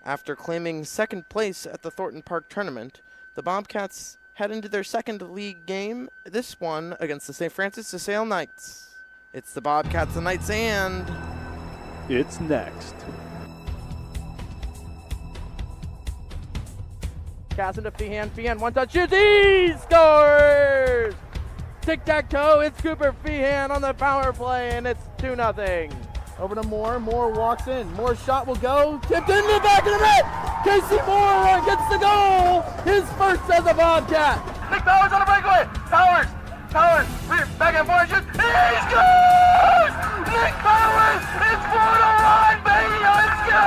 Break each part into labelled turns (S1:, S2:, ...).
S1: After claiming second place at the Thornton Park tournament, the Bobcats head into their second league game, this one against the St. Francis de Sales Knights. It's the Bobcats, the Knights, and
S2: it's next.
S3: Pass into Feehan. Feehan, one touch, shoots, he scores! Tic-tac-toe, it's Cooper Feehan on the power play, and it's 2-0. Over to Moore. Moore walks in. Moore's shot will go. Tipped into the back of the net. Casey Moore gets the goal. His first as a Bobcat.
S4: Nick Powers on the breakaway. Powers. Back and forth. Shoots. He scores! Nick Powers. It's 4-1, baby. Let's go!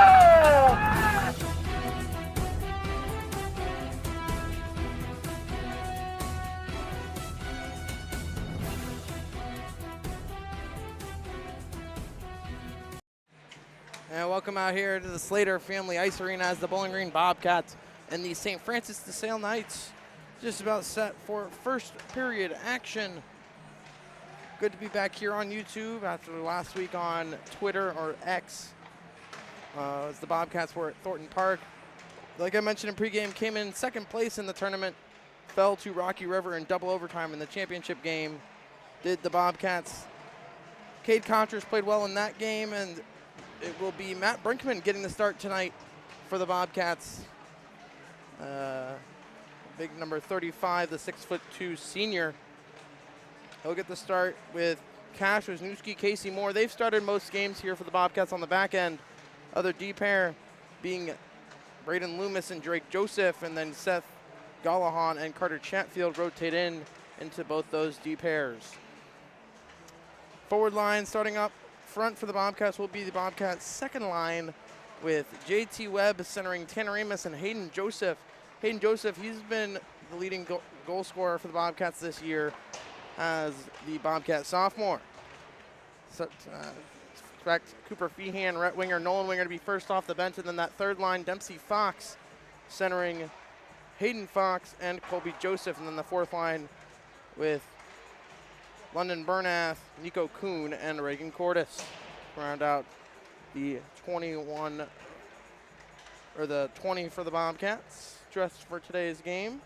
S1: And welcome out here to the Slater Family Ice Arena as the Bowling Green Bobcats and the St. Francis de Sales Knights just about set for first period action. Good to be back here on YouTube after last week on Twitter or X as the Bobcats were at Thornton Park. Like I mentioned in pregame, came in second place in the tournament, fell to Rocky River in double overtime in the championship game. Did the Bobcats. Cade Contras played well in that game, and it will be Matt Brinkman getting the start tonight for the Bobcats. Big number 35, the 6'2" senior. He'll get the start with Cash Wisniewski, Casey Moore. They've started most games here for the Bobcats on the back end. Other D pair being Braden Loomis and Drake Joseph, and then Seth Gallahan and Carter Chatfield rotate into both those D pairs. Forward line starting up front for the Bobcats will be the Bobcats' second line with JT Webb centering Tanner Amos and Hayden Joseph. Hayden Joseph, he's been the leading goal scorer for the Bobcats this year as the Bobcat sophomore. So, expect Cooper Feehan, right winger, Nolan Winger to be first off the bench, and then that third line, Dempsey Fox centering Hayden Fox and Colby Joseph, and then the fourth line with London Bernath, Nico Kuhn, and Reagan Cordes. Round out the 21, or the 20 for the Bobcats, dressed for today's game.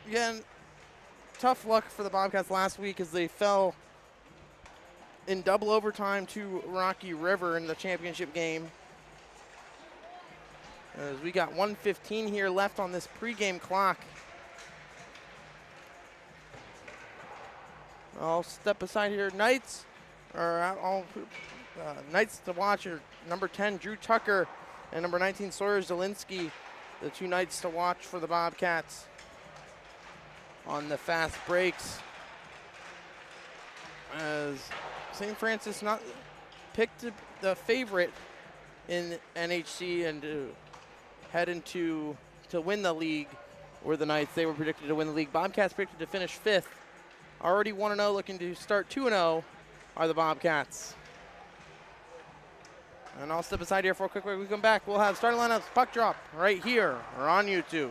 S1: Again, tough luck for the Bobcats last week as they fell in double overtime to Rocky River in the championship game. As we got 1:15 here left on this pregame clock. I'll step aside here. Knights are out. All Knights to watch are number 10, Drew Tucker, and number 19, Sawyer Zielinski. The two Knights to watch for the Bobcats on the fast breaks. As St. Francis not picked the favorite in NHC and head into to win the league were the Knights. They were predicted to win the league. Bobcats predicted to finish 5th. Already 1-0, looking to start 2-0 are the Bobcats. And I'll step aside here for a quick break. We come back, we'll have starting lineups, puck drop right here or on YouTube.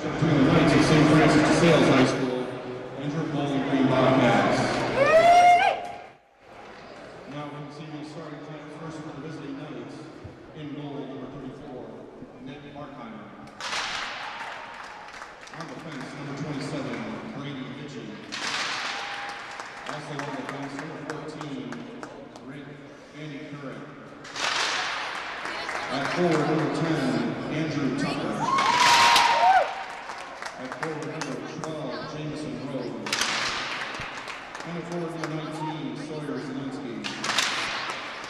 S5: Between the Knights of St. Francis de Sales High School and your Bowling Green Bobcats. Now we can see the starting time first for the visiting Knights. In goal, number 34, Nick Markheimer. On the fence, number 27, Brady Hitchin. Also on the fence, number 14, Rick Andy Curran. At forward, number 10, Andrew Tucker. At forward, number 12, Jameson Rose. And at forward, number 19, Sawyer Zielinski.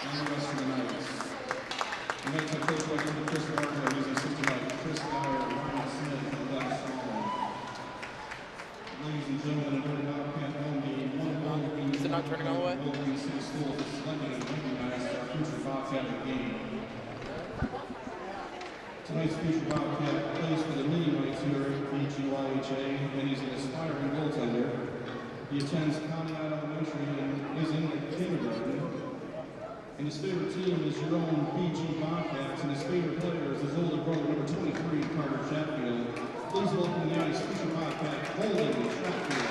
S5: And the rest of the Knights. The Knights are coached by number Chris Barker, who's assisted by Chris Dyer, Ryan Smith, and Doug Solomon. Ladies and gentlemen, in order to Bobcat home game, one Bowling Green.
S1: Is it not turning all the way?
S5: Bowling Green City Schools is selected and recognized our future Bobcat of the game. Tonight's future Bobcat plays for the Mini Knights here at BGYHA, and he's an aspiring goaltender. He attends Conrad Elementary and is in the kindergarten. And his favorite team is your own BG Bobcats, and his favorite player is his older brother, number 23, Carter Chatfield. Please welcome the Ice future Bobcat, Holden Chatfield.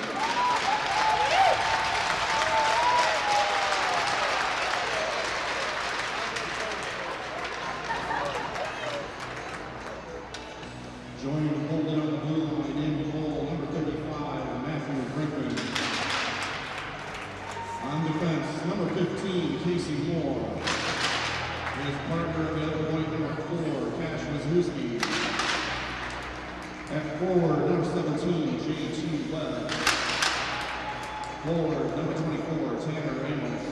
S5: Joining Holden on the blue line in goal, number 35, Matthew Brinkman. On defense, number 15, Casey Moore. His partner at the other point, number 4, Cash Wisniewski. At forward, number 17, J.T. Webb. Forward, number 24, Tanner Amos.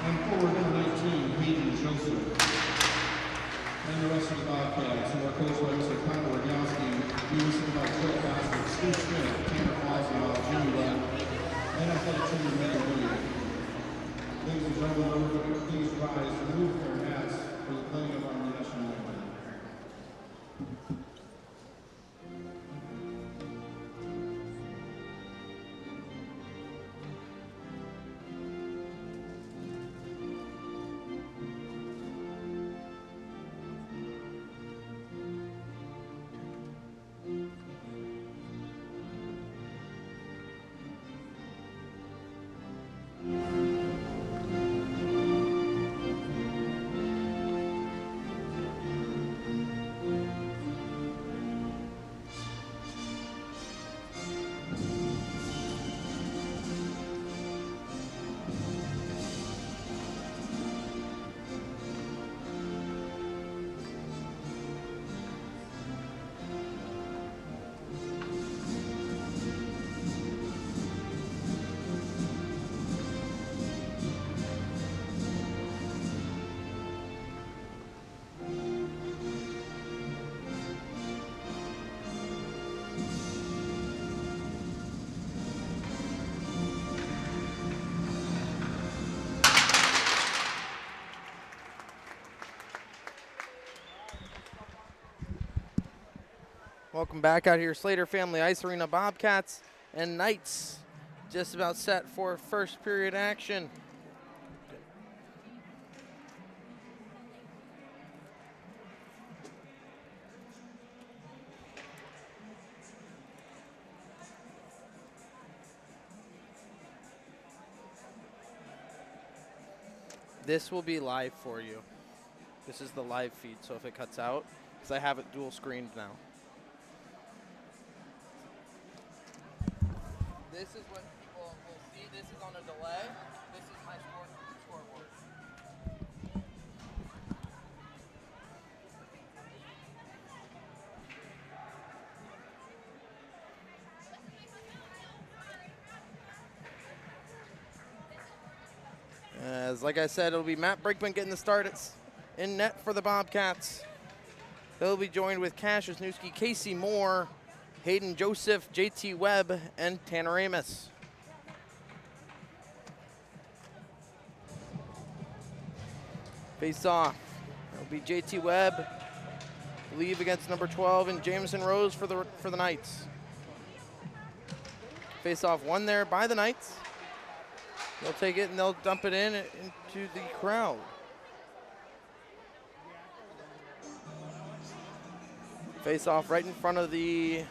S5: And forward, number 19, Hayden Joseph. And the rest of the Bobcats, who are coached by Mr. Connor Rogowski, assisted by Joe Gossett, Steve Smith, Tanner Oswald, Jimmy Webb, and athletic trainer Megan Williams. Ladies and gentlemen, please rise and remove their hats for the playing of our national anthem.
S1: Welcome back out here, Slater Family Ice Arena. Bobcats and Knights just about set for first period action. This will be live for you. This is the live feed, so if it cuts out, because I have it dual screened now. This is what people will see. This is on a delay. This is my scoreboard. As like I said, it'll be Matt Brinkman getting the start in net for the Bobcats. He'll be joined with Cash Wisniewski, Casey Moore, Hayden Joseph, JT Webb, and Tanner Amos. Face off. It'll be JT Webb, leave against number 12, and Jameson Rose for the Knights. Face off won there by the Knights. They'll take it and they'll dump it into the crowd. Face off right in front of the,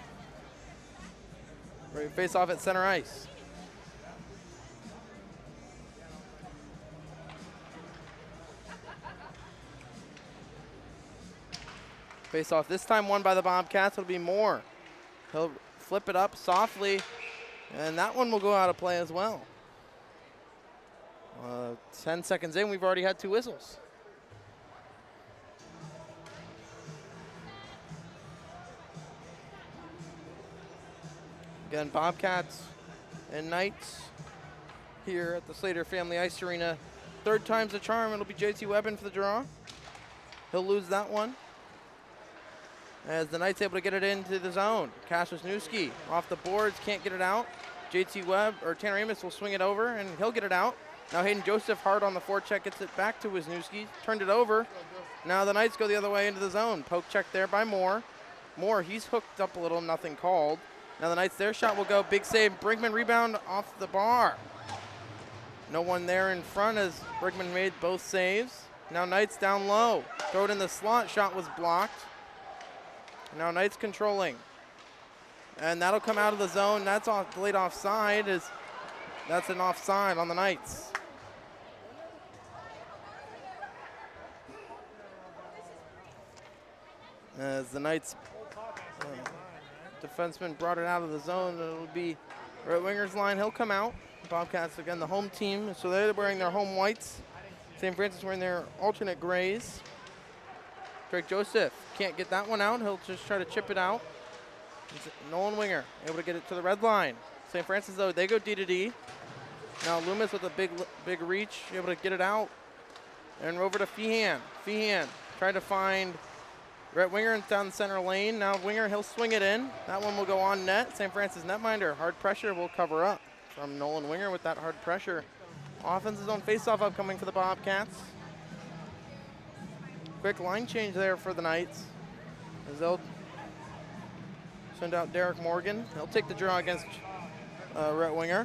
S1: face off at center ice. Face off this time won by the Bobcats. It'll be Moore. He'll flip it up softly, and that one will go out of play as well. 10 seconds in, we've already had 2 whistles. Again, Bobcats and Knights here at the Slater Family Ice Arena. 3rd time's the charm. It'll be JT Webben for the draw. He'll lose that one, as the Knights able to get it into the zone. Cash Wisniewski off the boards, can't get it out. JT Webb, or Tanner Amos will swing it over, and he'll get it out. Now Hayden Joseph hard on the forecheck, gets it back to Wisniewski, turned it over. Now the Knights go the other way into the zone. Poke check there by Moore. Moore, he's hooked up a little, nothing called. Now the Knights, their shot will go, big save. Brinkman rebound off the bar. No one there in front as Brinkman made both saves. Now Knights down low, throw it in the slot, shot was blocked. Now Knights controlling. And that'll come out of the zone. That's off, delayed offside. That's an offside on the Knights. As the Knights defenseman brought it out of the zone, it'll be right winger's line. He'll come out. Bobcats, again, the home team. So they're wearing their home whites. St. Francis wearing their alternate grays. Drake Joseph can't get that one out. He'll just try to chip it out. Nolan Winger able to get it to the red line. St. Francis, though, they go D to D. Now Loomis with a big reach, able to get it out. And over to Feehan. Feehan trying to find Rhett Winger down the center lane. Now Winger, he'll swing it in. That one will go on net. St. Francis netminder, hard pressure will cover up from Nolan Winger with that hard pressure. Offense's own faceoff upcoming for the Bobcats. Quick line change there for the Knights, as they'll send out Derek Morgan. He'll take the draw against Rhett Winger.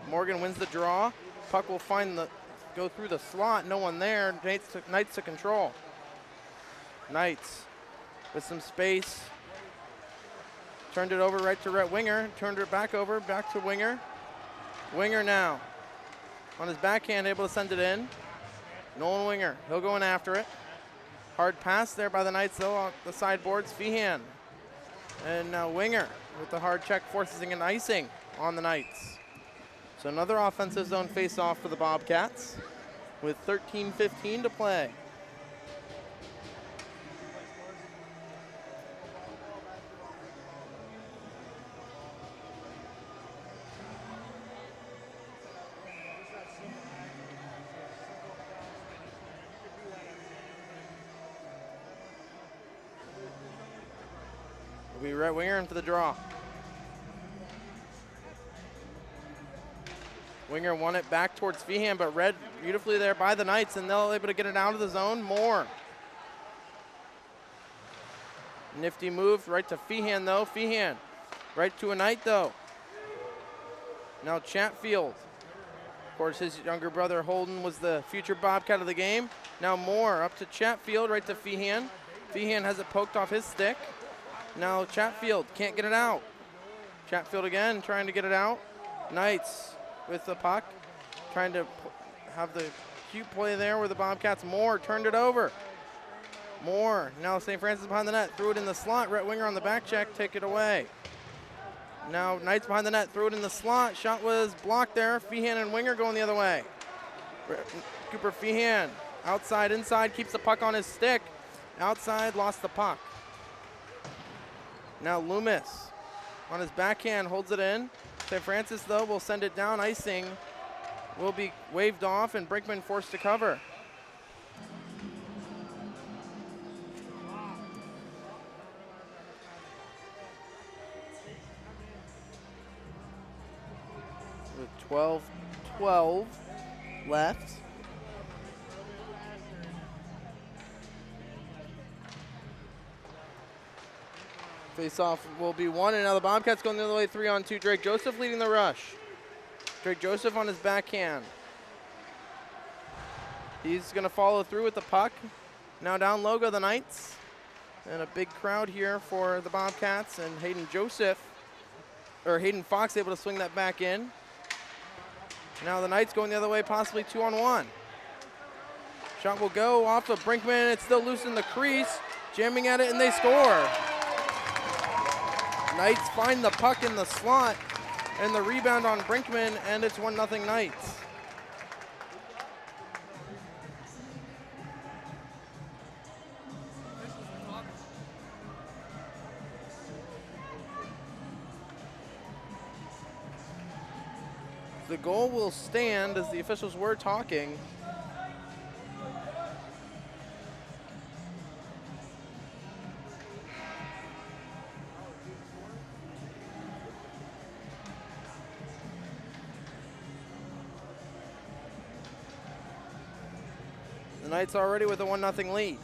S1: Morgan wins the draw. Puck will go through the slot. No one there. Knights to control. Knights with some space. Turned it over right to Rhett Winger. Turned it back over, back to Winger. Winger now on his backhand, able to send it in. Nolan Winger, he'll go in after it. Hard pass there by the Knights, though, on the sideboards. Feehan. And now Winger with the hard check, forcing an icing on the Knights. So another offensive zone face-off for the Bobcats with 13:15 to play. It'll be Rhett Winger in for the draw. Winger won it back towards Feehan, but read beautifully there by the Knights, and they'll able to get it out of the zone. Moore. Nifty move right to Feehan, though. Feehan right to a Knight, though. Now Chatfield. Of course, his younger brother Holden was the future Bobcat of the game. Now Moore up to Chatfield, right to Feehan. Feehan has it poked off his stick. Now Chatfield can't get it out. Chatfield again trying to get it out. Knights with the puck, trying to have the cute play there where the Bobcats. Moore turned it over. Moore, now St. Francis behind the net, threw it in the slot. Rhett Winger on the back check, take it away. Now Knights behind the net, threw it in the slot. Shot was blocked there. Feehan and Winger going the other way. Cooper Feehan, outside, inside, keeps the puck on his stick. Outside, lost the puck. Now Loomis on his backhand holds it in. St. Francis, though, will send it down. Icing will be waved off, and Brinkman forced to cover. With 12-12 left. Face-off will be one, and now the Bobcats going the other way, 3-on-2. Drake Joseph leading the rush. Drake Joseph on his backhand. He's going to follow through with the puck. Now down low go the Knights. And a big crowd here for the Bobcats, and Hayden Fox able to swing that back in. Now the Knights going the other way, possibly 2-on-1. Shot will go off of Brinkman. It's still loose in the crease, jamming at it, and they score. Knights find the puck in the slot, and the rebound on Brinkman, and it's 1-0 Knights. The goal will stand, as the officials were talking. The Knights already with a 1-0 lead.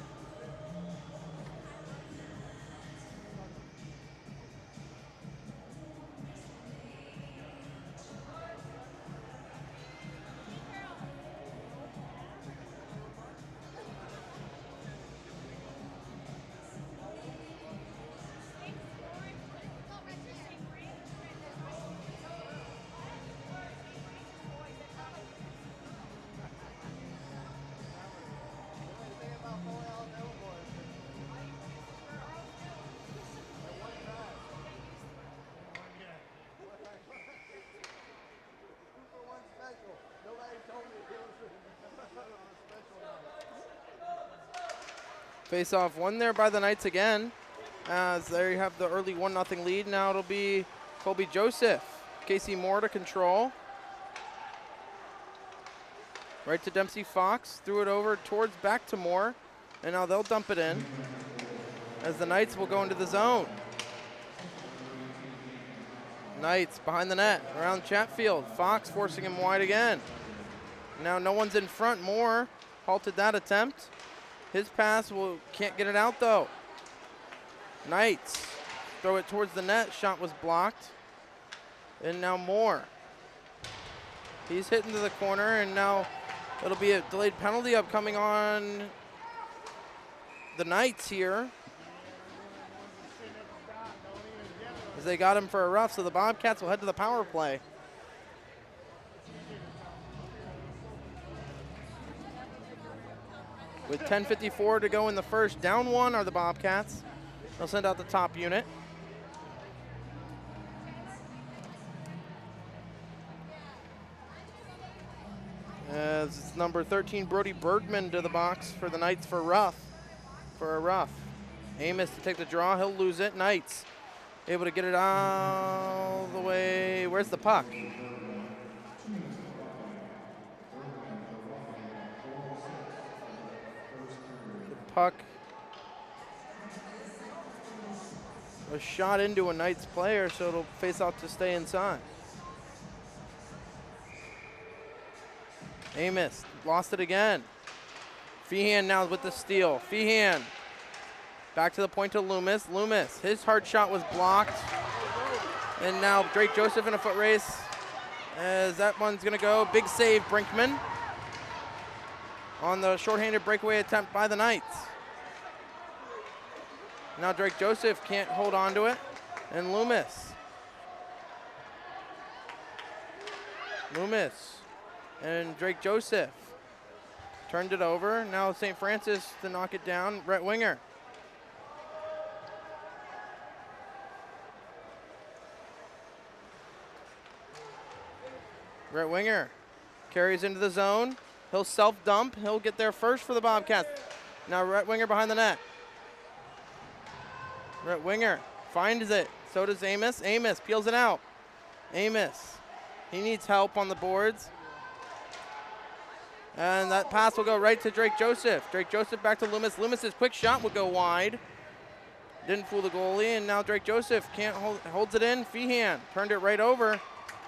S1: Face-off won there by the Knights again, as there you have the early 1-0 lead. Now it'll be Colby Joseph. Casey Moore to control. Right to Dempsey Fox, threw it over towards back to Moore, and now they'll dump it in, as the Knights will go into the zone. Knights behind the net, around Chatfield. Fox forcing him wide again. Now no one's in front. Moore halted that attempt. His pass can't get it out though. Knights throw it towards the net. Shot was blocked. And now Moore. He's hit into the corner, and now it'll be a delayed penalty upcoming on the Knights here, as they got him for a rough, so the Bobcats will head to the power play. With 10:54 to go in the first, down one are the Bobcats. They'll send out the top unit. As it's number 13, Brody Bergman, to the box for the Knights for a rough. Amos to take the draw, he'll lose it. Knights able to get it all the way. Where's the puck? Puck was shot into a Knights player, so it'll face out to stay inside. Amos lost it again. Feehan now with the steal. Feehan back to the point to Loomis. Loomis, his hard shot was blocked. And now Drake Joseph in a foot race, as that one's gonna go. Big save, Brinkman, on the shorthanded breakaway attempt by the Knights. Now Drake Joseph can't hold on to it, and Loomis and Drake Joseph turned it over. Now St. Francis to knock it down. Rhett Winger. Rhett Winger carries into the zone. He'll self-dump. He'll get there first for the Bobcats. Now Rhett Winger behind the net. Rhett Winger finds it. So does Amos. Amos peels it out. Amos, he needs help on the boards. And that pass will go right to Drake Joseph. Drake Joseph back to Loomis. Loomis's quick shot will go wide. Didn't fool the goalie, and now Drake Joseph can't holds it in. Feehan turned it right over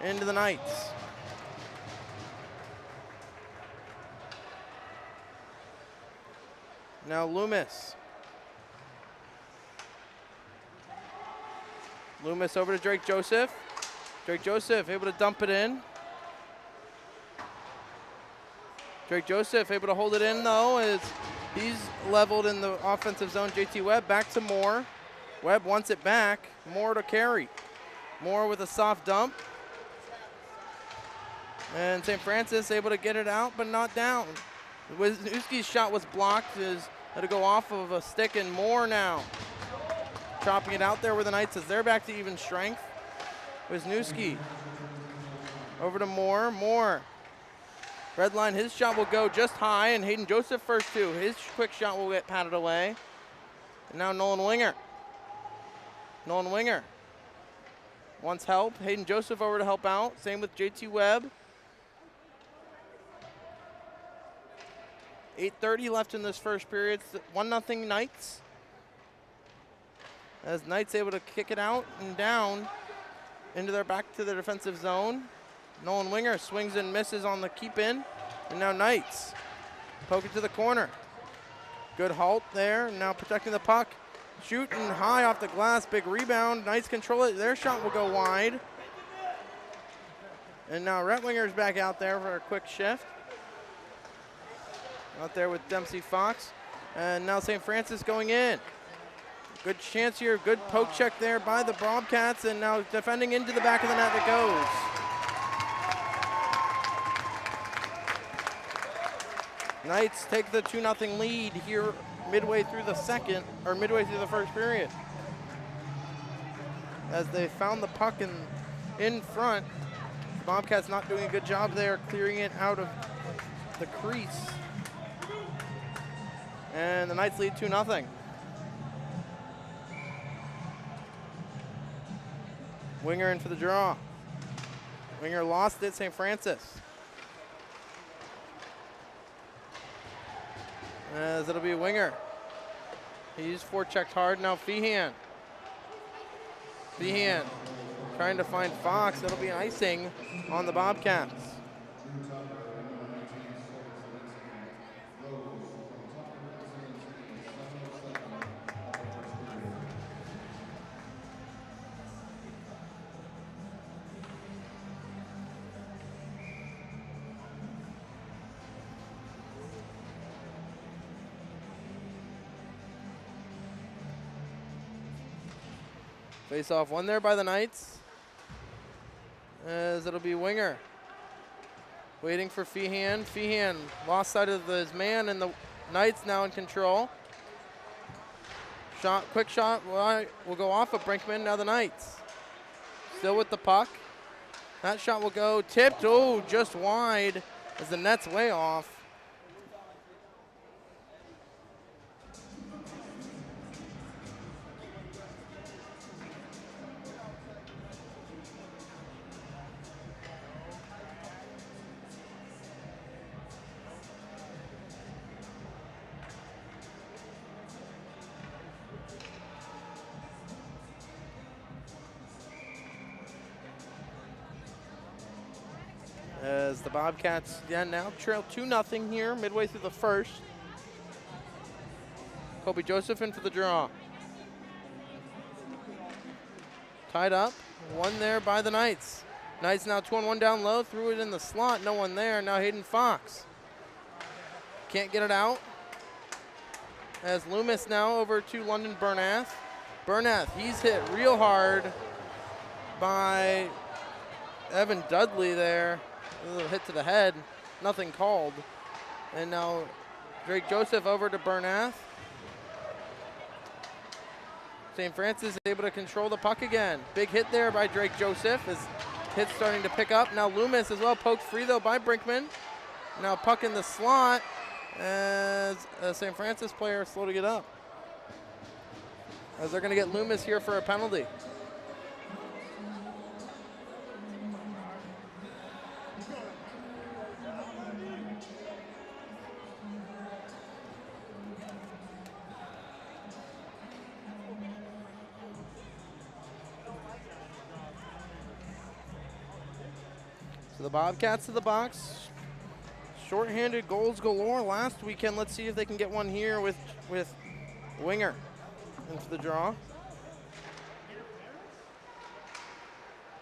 S1: into the Knights. Now Loomis. Loomis over to Drake Joseph. Drake Joseph able to dump it in. Drake Joseph able to hold it in though, as He's leveled in the offensive zone. JT Webb back to Moore. Webb wants it back. Moore to carry. Moore with a soft dump. And St. Francis able to get it out, but not down. Wisniewski's shot was blocked. Had to go off of a stick, and Moore now chopping it out there with the Knights as they're back to even strength. Wisniewski over to Moore. Moore. Red line, his shot will go just high, and Hayden Joseph first two. His quick shot will get patted away. And now Nolan Winger. Nolan Winger wants help. Hayden Joseph over to help out. Same with JT Webb. 8:30 left in this first period. 1-0 Knights. As Knights able to kick it out and down into their back to their defensive zone. Nolan Winger swings and misses on the keep in. And now Knights poke it to the corner. Good halt there. Now protecting the puck. Shooting high off the glass. Big rebound. Knights control it. Their shot will go wide. And now Rhett Winger's back out there for a quick shift. Out there with Dempsey Fox. And now St. Francis going in. Good chance here. Good poke check there by the Bobcats. And now defending into the back of the net it goes. Knights take the 2-0 lead here midway through the first period. As they found the puck in front, the Bobcats not doing a good job there clearing it out of the crease. And the Knights lead 2-0. Winger in for the draw. Winger lost it, St. Francis. As it'll be Winger. He's forechecked hard. Now Feehan. Feehan trying to find Fox. It'll be an icing on the Bobcats. Face off won there by the Knights. As it'll be Winger. Waiting for Feehan. Feehan lost sight of his man, and the Knights now in control. Quick shot will go off of Brinkman. Now the Knights still with the puck. That shot will go tipped. Oh, just wide as the net's way off. As the Bobcats now trail 2-0 here midway through the first. Kobe Joseph in for the draw. Tied up, one there by the Knights. Knights now 2-on-1 down low, threw it in the slot, no one there. Now Hayden Fox. Can't get it out. As Loomis now over to London Bernath. Bernath, he's hit real hard by Evan Dudley there. A little hit to the head, nothing called. And now Drake Joseph over to Bernath. St. Francis is able to control the puck again. Big hit there by Drake Joseph. His hit's starting to pick up. Now Loomis as well, poked free though by Brinkman. Now puck in the slot as a St. Francis player slow to get up. As they're gonna get Loomis here for a penalty. So the Bobcats to the box. Shorthanded goals galore last weekend. Let's see if they can get one here with Winger into the draw.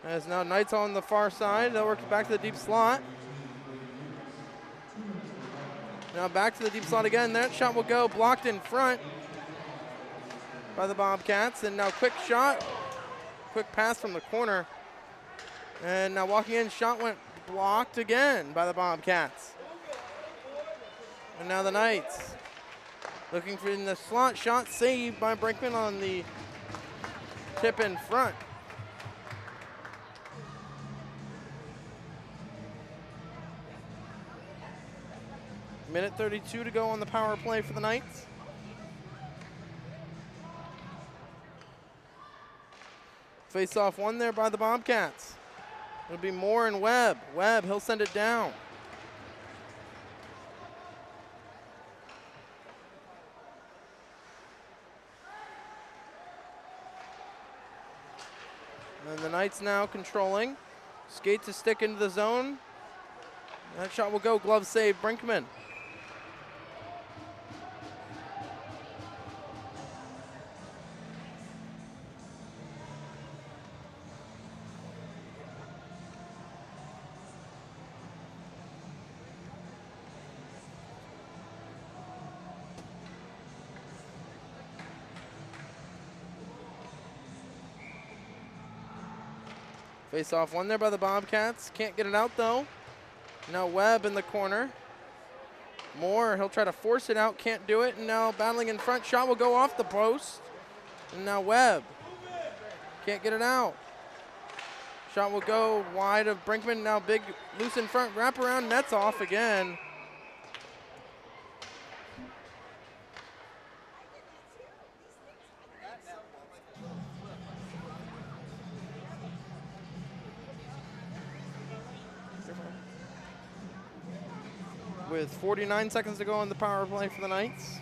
S1: As now Knights on the far side. They'll work back to the deep slot. Now back to the deep slot again. That shot will go blocked in front by the Bobcats. And now quick shot, quick pass from the corner. And now walking in, shot went blocked again by the Bobcats. And now the Knights looking for in the slot, shot saved by Brinkman on the tip in front. Minute 32 to go on the power play for the Knights. Face off one there by the Bobcats. It'll be Moore and Webb. Webb, he'll send it down. And the Knights now controlling. Skate to stick into the zone. That shot will go, glove save, Brinkman. Face off one there by the Bobcats. Can't get it out though. Now Webb in the corner. Moore, he'll try to force it out, can't do it. And now battling in front, shot will go off the post. And now Webb can't get it out. Shot will go wide of Brinkman. Now big loose in front, wrap around, nets off again. With 49 seconds to go on the power play for the Knights.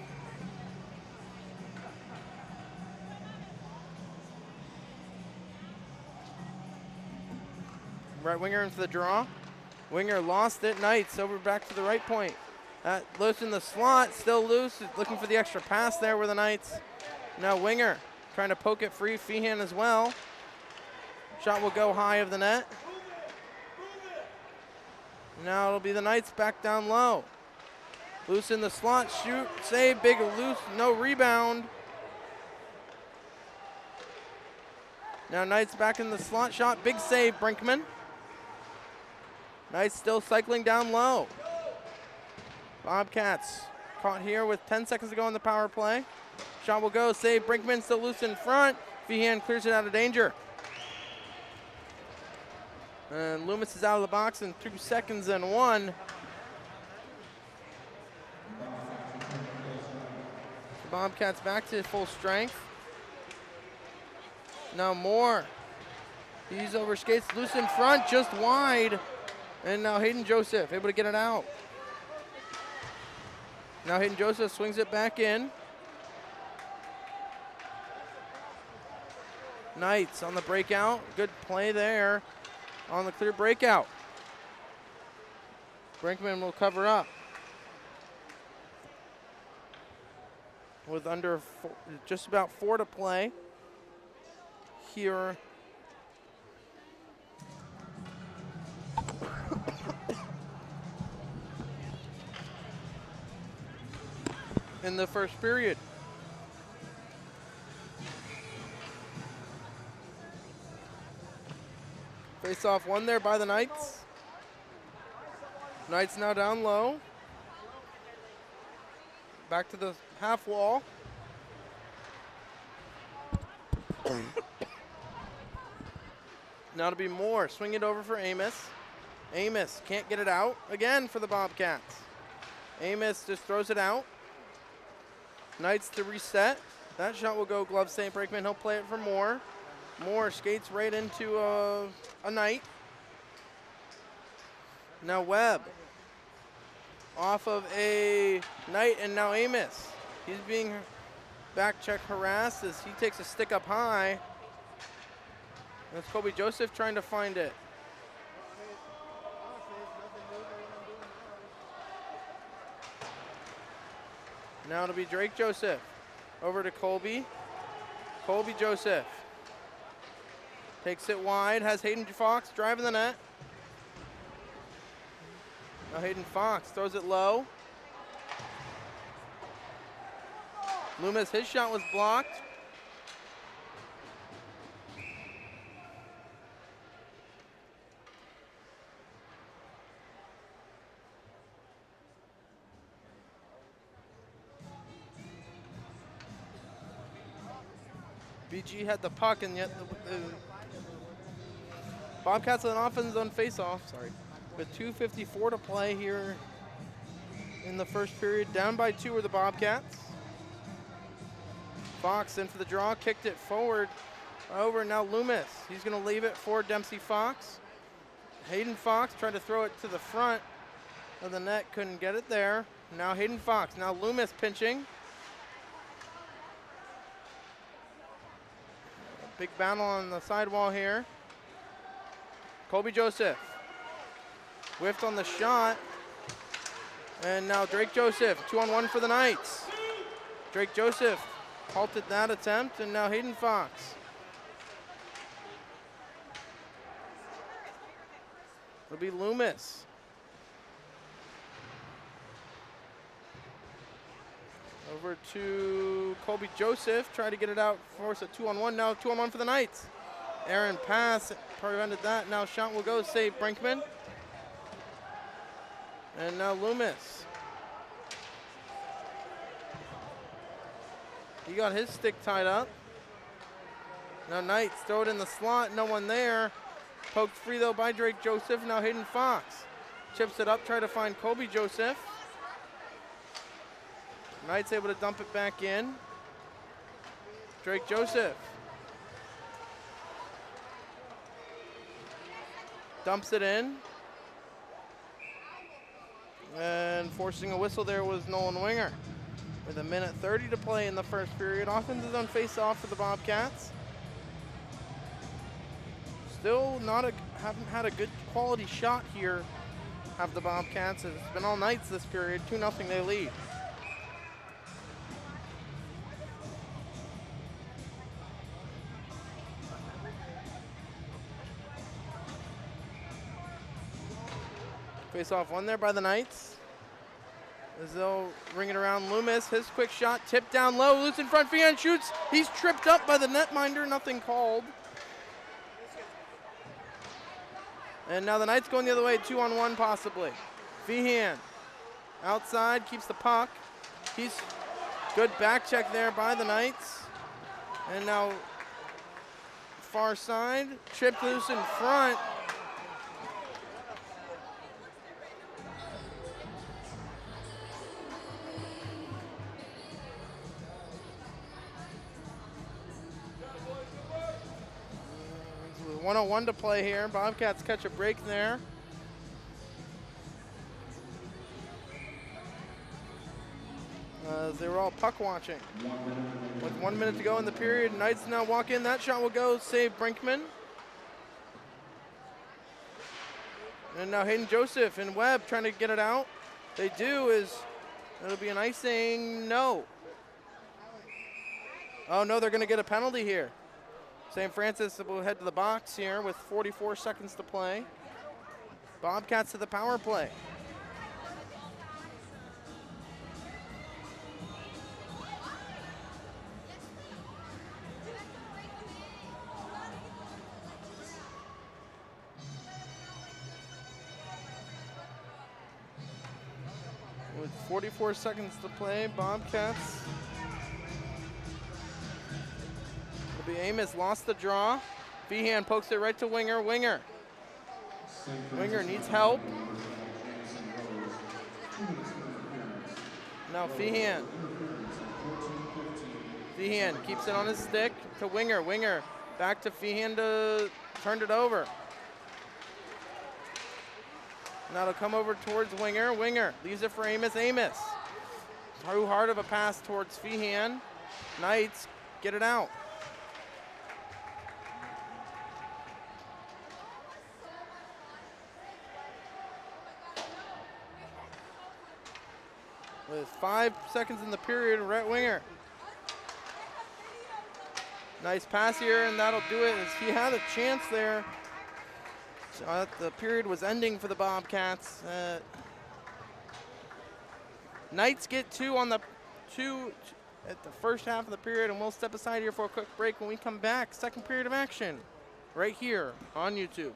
S1: Right winger in for the draw. Winger lost it. Knights over back to the right point. Loose in the slot, still loose. Looking for the extra pass there with the Knights. Now winger trying to poke it free. Feehan as well. Shot will go high of the net. Now it'll be the Knights back down low. Loose in the slot, shoot, save, big loose, no rebound. Now Knights back in the slot shot, big save, Brinkman. Knights still cycling down low. Bobcats caught here with 10 seconds to go on the power play. Shot will go, save, Brinkman still loose in front. Feehan clears it out of danger. And Loomis is out of the box in 2 seconds and 1. The Bobcats back to full strength. Now Moore. He's over skates, loose in front, just wide. And now Hayden Joseph able to get it out. Now Hayden Joseph swings it back in. Knights on the breakout. Good play there. On the clear breakout. Brinkman will cover up. With under just about 4 to play here. In the first period. Face off one there by the Knights. Knights now down low. Back to the half wall. Now to be Moore. Swing it over for Amos. Amos can't get it out. Again for the Bobcats. Amos just throws it out. Knights to reset. That shot will go glove save, Brinkman. He'll play it for Moore. Moore skates right into a Knight. Now Webb. Off of a Knight and now Amos. He's being back check harassed as he takes a stick up high. That's Kobe Joseph trying to find it. Now it'll be Drake Joseph. Over to Colby. Colby Joseph. Takes it wide, has Hayden Fox driving the net. Now Hayden Fox throws it low. Loomis, his shot was blocked. BG had the puck, and yet the Bobcats with an offense zone face-off. Sorry, with 2:54 to play here in the first period. Down by 2 are the Bobcats. Fox in for the draw, kicked it forward. Over now Loomis. He's going to leave it for Dempsey Fox. Hayden Fox tried to throw it to the front of the net, couldn't get it there. Now Hayden Fox. Now Loomis pinching. Big battle on the sidewall here. Colby Joseph whiffed on the shot. And now Drake Joseph, 2-on-1 for the Knights. Drake Joseph halted that attempt, and now Hayden Fox. It'll be Loomis. Over to Colby Joseph, try to get it out, force a 2-on-1, now 2-on-1 for the Knights. Aaron pass, prevented that, now shot will go, save Brinkman. And now Loomis. He got his stick tied up. Now Knights throw it in the slot, no one there. Poked free though by Drake Joseph, now Hayden Fox. Chips it up, try to find Colby Joseph. Knights able to dump it back in. Drake Joseph. Dumps it in. And forcing a whistle there was Nolan Winger. With 1:30 to play in the first period. Offense is on face-off for the Bobcats. Still haven't had a good quality shot here, have the Bobcats. It's been all Knights this period. 2-0 they lead. Face-off one there by the Knights. As they'll ring it around Loomis, his quick shot, tipped down low, loose in front, Feehan shoots. He's tripped up by the netminder, nothing called. And now the Knights going the other way, 2-on-1 possibly. Feehan outside, keeps the puck. He's good back check there by the Knights. And now far side, tripped loose in front. With 1:01 to play here. Bobcats catch a break there. They were all puck watching. With 1 minute to go in the period, Knights now walk in. That shot will go, save Brinkman. And now Hayden Joseph and Webb trying to get it out. They do, it'll be an icing, no. Oh no, they're gonna get a penalty here. St. Francis will head to the box here with 44 seconds to play. Bobcats to the power play. With 44 seconds to play, Bobcats. It'll be Amos, lost the draw. Feehan pokes it right to Winger. Winger needs help. Now Feehan keeps it on his stick to Winger. Winger back to Feehan to turn it over. Now it'll come over towards Winger. Winger leaves it for Amos. Amos. Too hard of a pass towards Feehan. Knights get it out. With 5 seconds in the period, right Winger. Nice pass here, and that'll do it. As he had a chance there. The period was ending for the Bobcats. Knights get two at the first half of the period, and we'll step aside here for a quick break. When we come back, second period of action right here on YouTube.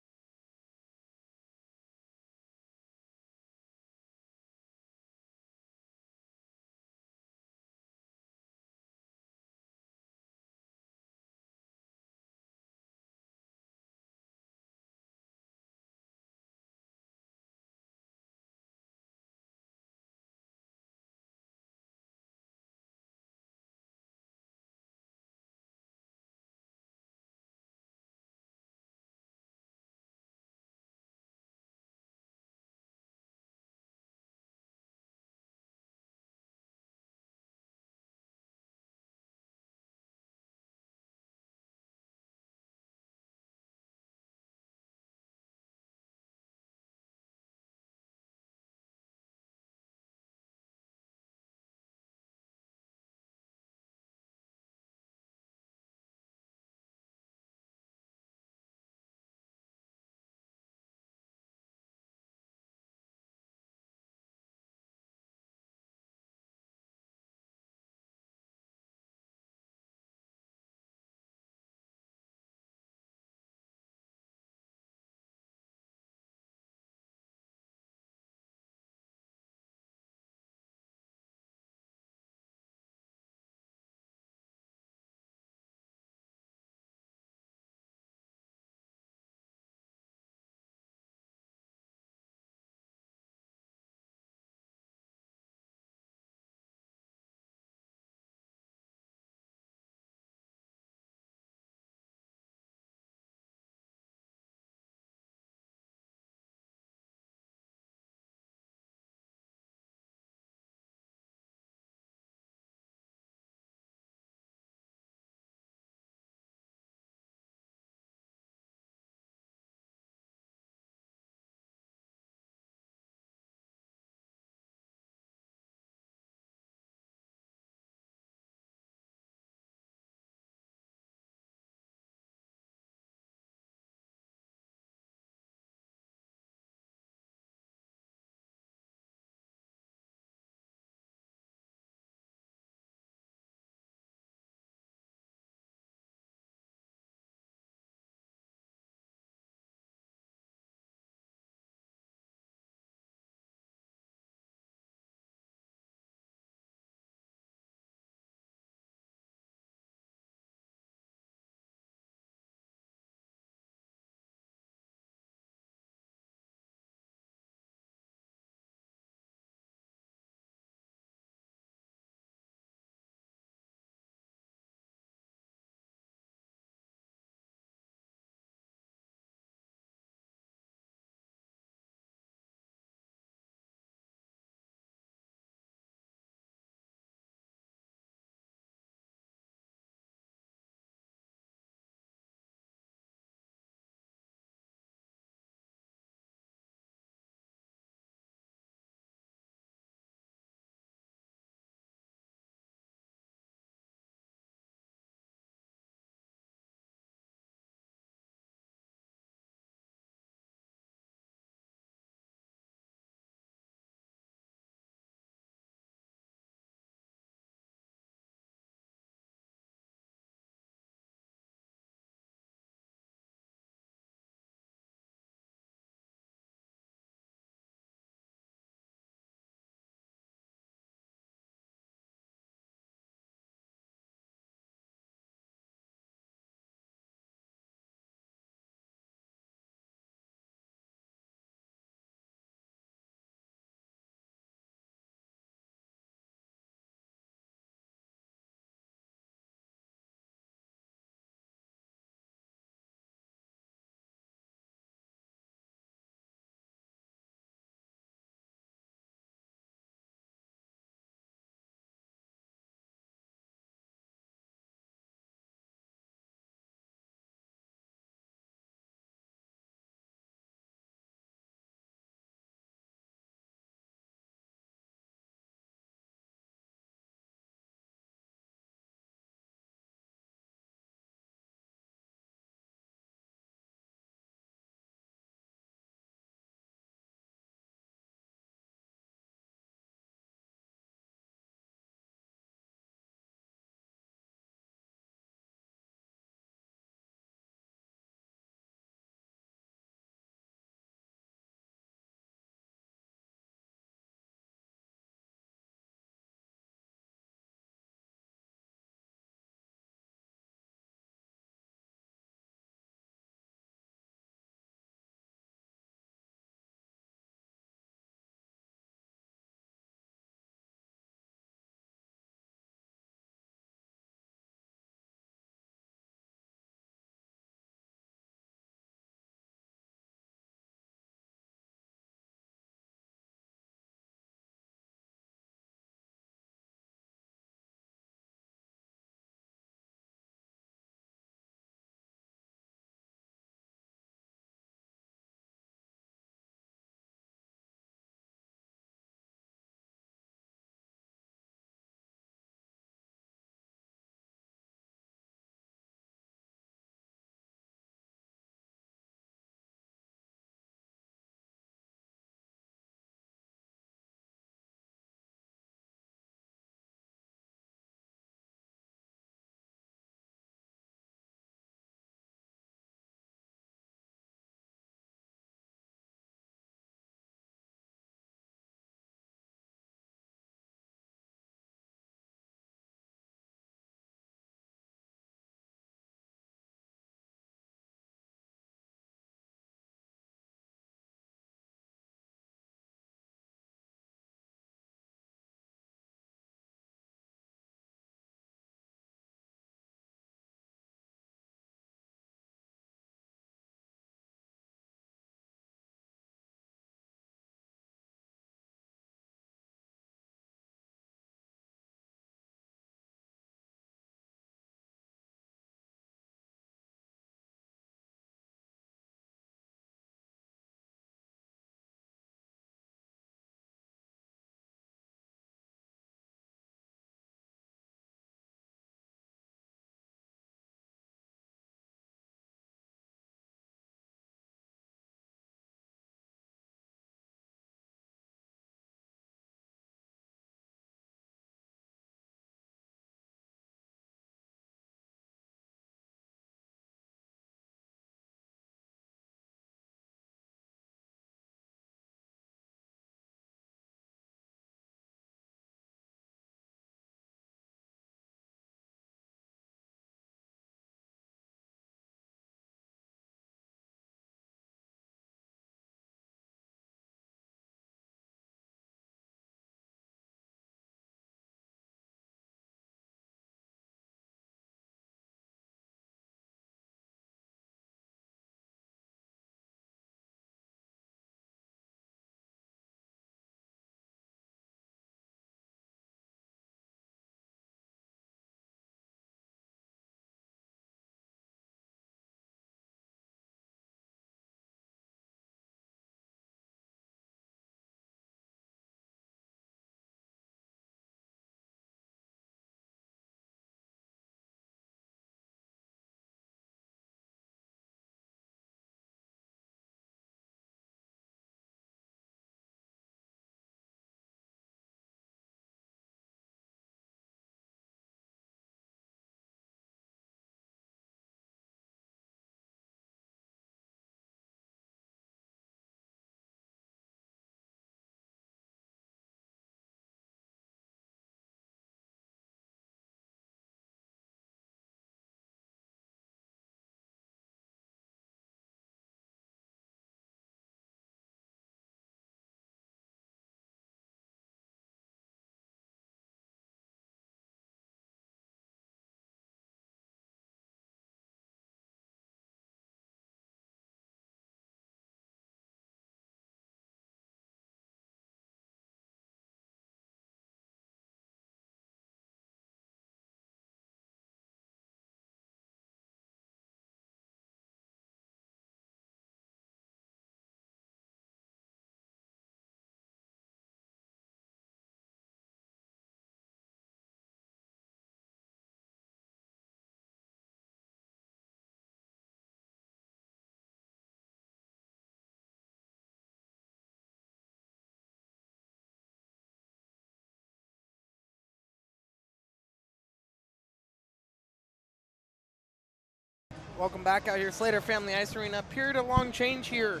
S1: Welcome back out here, Slater Family Ice Arena. Period of long change here.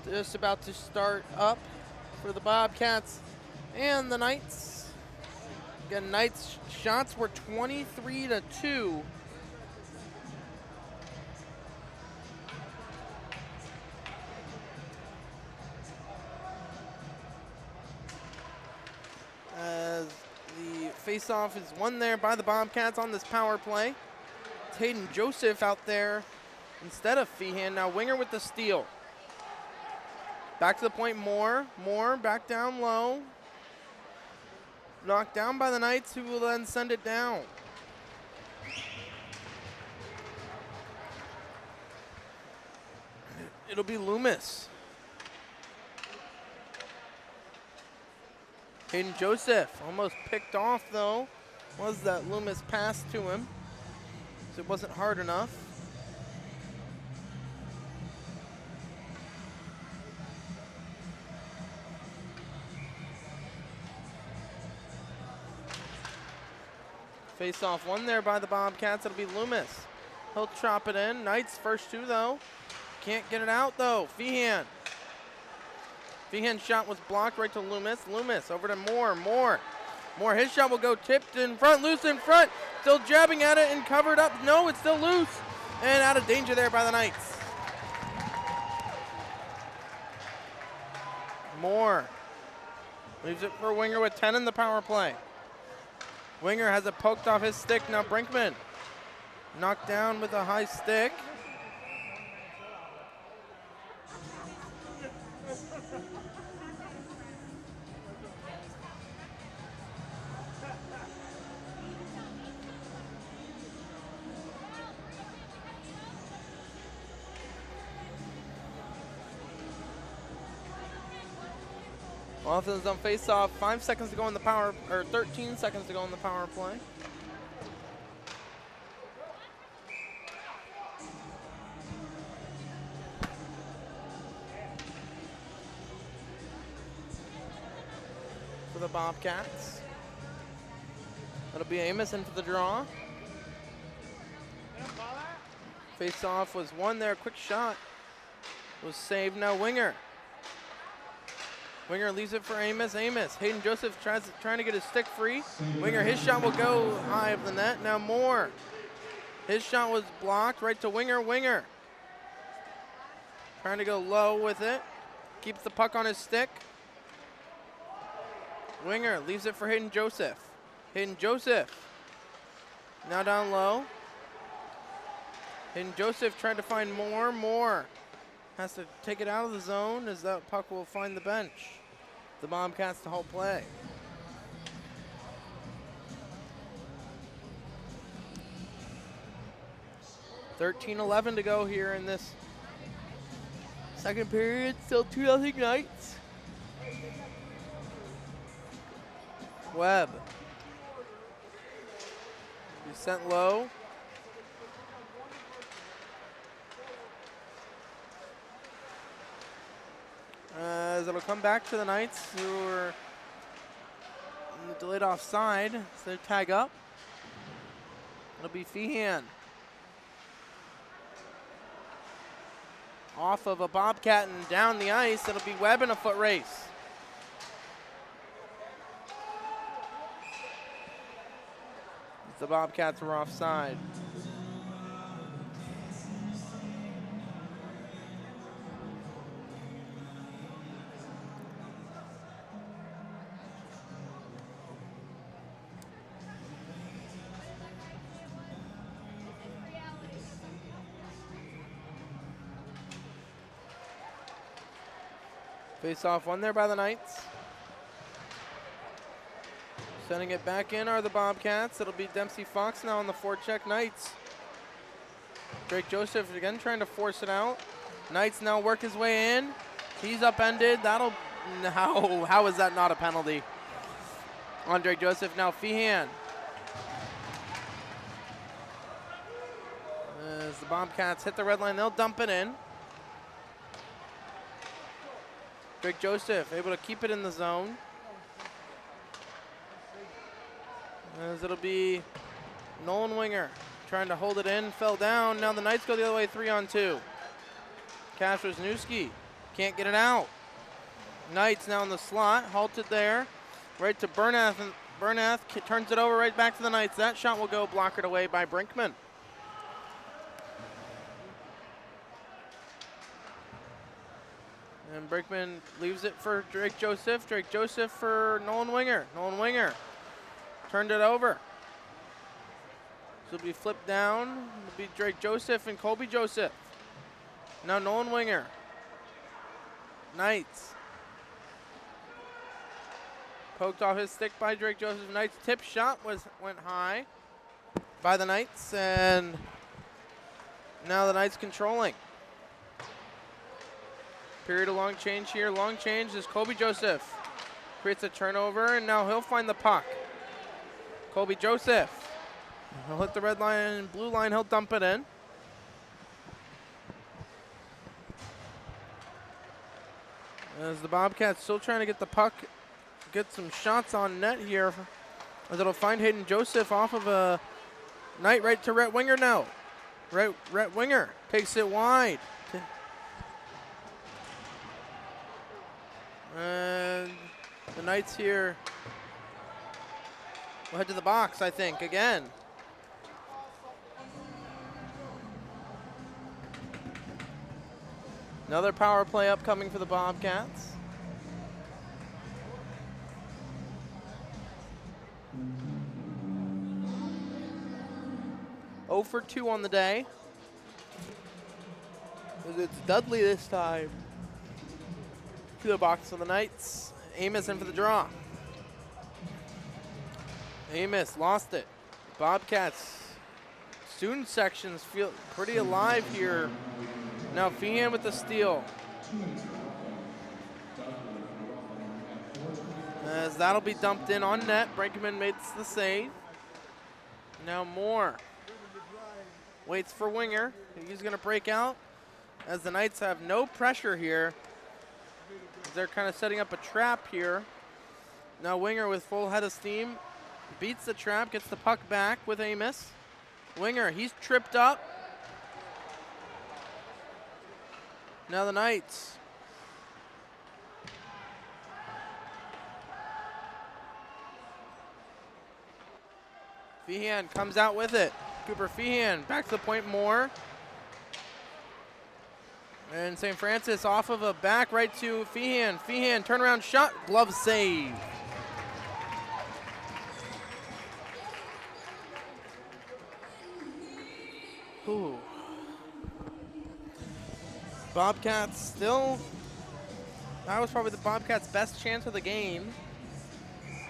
S1: Just about to start up for the Bobcats and the Knights. Again, Knights shots were 23-2. As the face-off is won there by the Bobcats on this power play. It's Hayden Joseph out there instead of Feehan. Now Winger with the steal. Back to the point, Moore back down low. Knocked down by the Knights, who will then send it down. It'll be Loomis. Hayden Joseph almost picked off though. Was that Loomis pass to him? So it wasn't hard enough. Face off one there by the Bobcats. It'll be Loomis. He'll chop it in. Knights first two though. Can't get it out though. Feehan. Feehan's shot was blocked right to Loomis. Loomis over to Moore. Moore, his shot will go tipped in front, loose in front. Still jabbing at it and covered up. No, it's still loose. And out of danger there by the Knights. Moore leaves it for Winger with 10 in the power play. Winger has it poked off his stick. Now Brinkman knocked down with a high stick. Offense on face-off. 5 seconds to go in the power, or 13 seconds to go in the power play. For the Bobcats. That'll be Amos in for the draw. Face-off was won there. Quick shot was saved. Now Winger. Winger leaves it for Amos. Hayden Joseph trying to get his stick free. Winger, his shot will go high of the net. Now Moore. His shot was blocked right to Winger. Winger trying to go low with it. Keeps the puck on his stick. Winger leaves it for Hayden Joseph. Hayden Joseph now down low. Hayden Joseph trying to find Moore. Moore has to take it out of the zone as that puck will find the bench. The Bobcats to hold play. $13-11 to go here in this second period. Still 2-0 Knights. Webb. He's sent low. As it'll come back to the Knights, who are in the delayed offside. So they tag up. It'll be Feehan. Off of a Bobcat and down the ice. It'll be Webb in a foot race. The Bobcats were offside. Face off one there by the Knights. Sending it back in are the Bobcats. It'll be Dempsey Fox now on the forecheck. Knights. Drake Joseph again trying to force it out. Knights now work his way in. He's upended. That'll, how is that not a penalty? On Drake Joseph, now Feehan. As the Bobcats hit the red line, they'll dump it in. Drake Joseph able to keep it in the zone. As it'll be Nolan Winger trying to hold it in, fell down. Now the Knights go the other way, 3-on-2. Cash Wisniewski can't get it out. Knights now in the slot, halted there. Right to Bernath, and Bernath turns it over right back to the Knights. That shot will go blockered away by Brinkman. And Brinkman leaves it for Drake Joseph. Drake Joseph for Nolan Winger. Nolan Winger turned it over. So it'll be flipped down. It'll be Drake Joseph and Colby Joseph. Now Nolan Winger. Knights. Poked off his stick by Drake Joseph. Knights tip shot went high by the Knights, and now the Knights controlling. Period of long change here. Long change is Colby Joseph. Creates a turnover, and now he'll find the puck. Colby Joseph. He'll hit the red line and blue line. He'll dump it in. As the Bobcats still trying to get the puck, get some shots on net here. As it'll find Hayden Joseph off of a Knight right to Rhett Winger now. Rhett Winger takes it wide. And the Knights here will head to the box, I think, again. Another power play upcoming for the Bobcats. Oh for 2 on the day. It's Dudley this time. To the box for the Knights. Amos in for the draw. Amos lost it. Bobcats student sections feel pretty alive here. Now Feehan with the steal. As that'll be dumped in on net. Brinkman makes the save. Now Moore waits for Winger. He's going to break out as the Knights have no pressure here. They're kind of setting up a trap here. Now Winger with full head of steam beats the trap, gets the puck back with Amos. Winger, he's tripped up. Now the Knights. Feehan comes out with it. Cooper Feehan back to the point more. And St. Francis off of a back right to Feehan. Feehan turnaround shot, glove save. Ooh. Bobcats still, that was probably the Bobcats' best chance of the game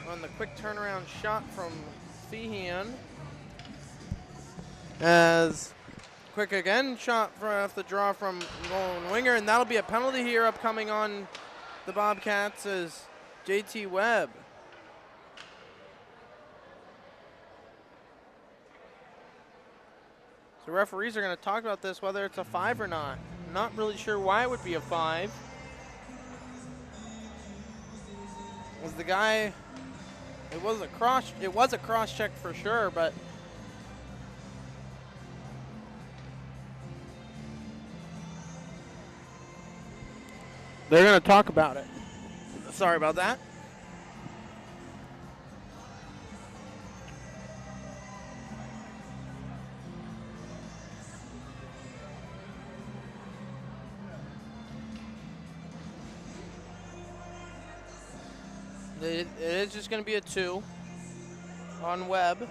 S1: on the quick turnaround shot from Feehan. As quick again shot off the draw from Nolan Winger, and that'll be a penalty here upcoming on the Bobcats as JT Webb. So referees are going to talk about this, whether it's a 5 or not. Not really sure why it would be a 5. Was the guy, it was a cross check for sure, but they're going to talk about it. Sorry about that. It is just going to be a 2 on Webb.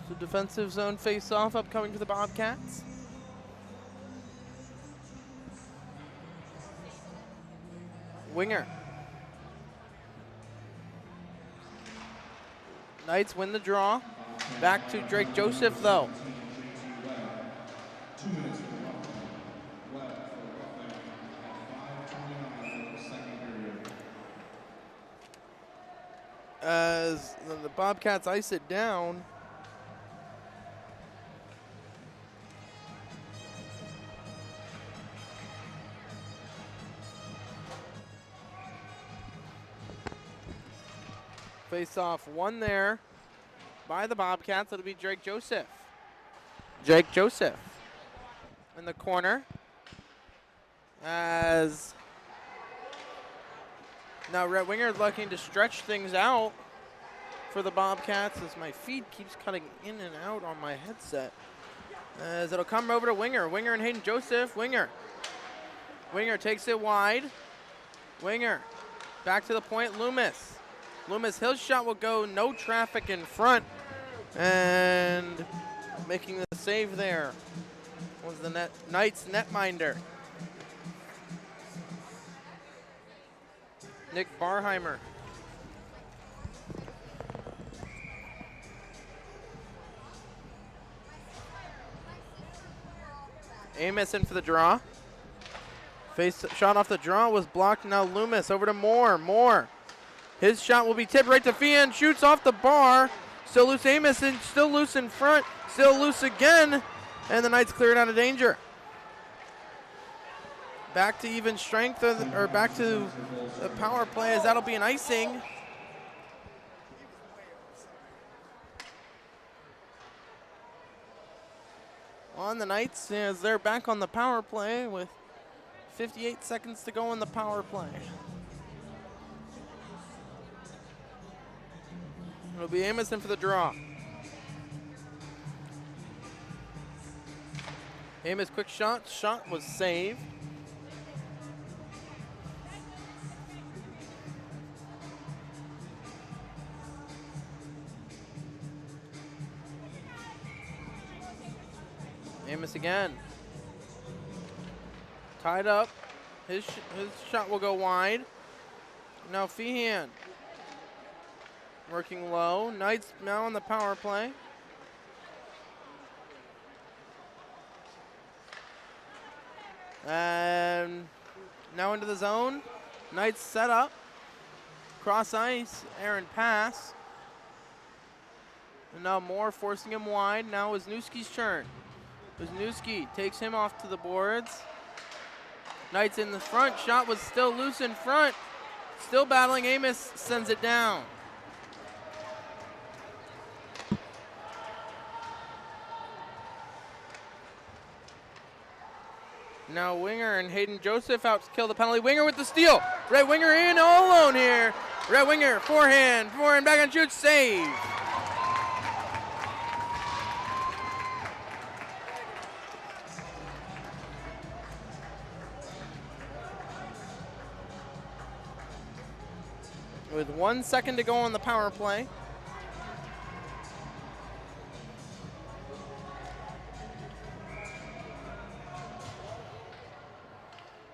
S1: So defensive zone face-off upcoming for the Bobcats. Winger. Knights win the draw. Back to Drake Joseph, though. as the Bobcats ice it down. Face off one there by the Bobcats. It'll be Drake Joseph. Jake Joseph in the corner. As now Red Winger looking to stretch things out for the Bobcats as my feed keeps cutting in and out on my headset. As it'll come over to Winger. Winger and Hayden Joseph. Winger. Winger takes it wide. Winger back to the point. Loomis. Loomis, his shot will go, no traffic in front. And making the save there was the Knights netminder, Nick Barheimer. Amos in for the draw. Face shot off the draw was blocked. Now Loomis over to Moore. Moore. His shot will be tipped right to Fian. Shoots off the bar. Still loose Amos and still loose in front. Still loose again. And the Knights cleared out of danger. Back to even strength or back to the power play as that'll be an icing. On the Knights as they're back on the power play with 58 seconds to go in the power play. It'll be Amos in for the draw. Amos quick shot. Shot was saved. Amos again. Tied up. His shot will go wide. Now Feehan. Working low. Knights now on the power play. And now into the zone. Knights set up. Cross ice. Aaron pass. And now Moore forcing him wide. Now Wisniewski's turn. Wisniewski takes him off to the boards. Knights in the front. Shot was still loose in front. Still battling. Amos sends it down. Now Winger and Hayden Joseph out to kill the penalty. Winger with the steal. Red Winger in all alone here. Red Winger, forehand, back and shoots, save. With 1 second to go on the power play.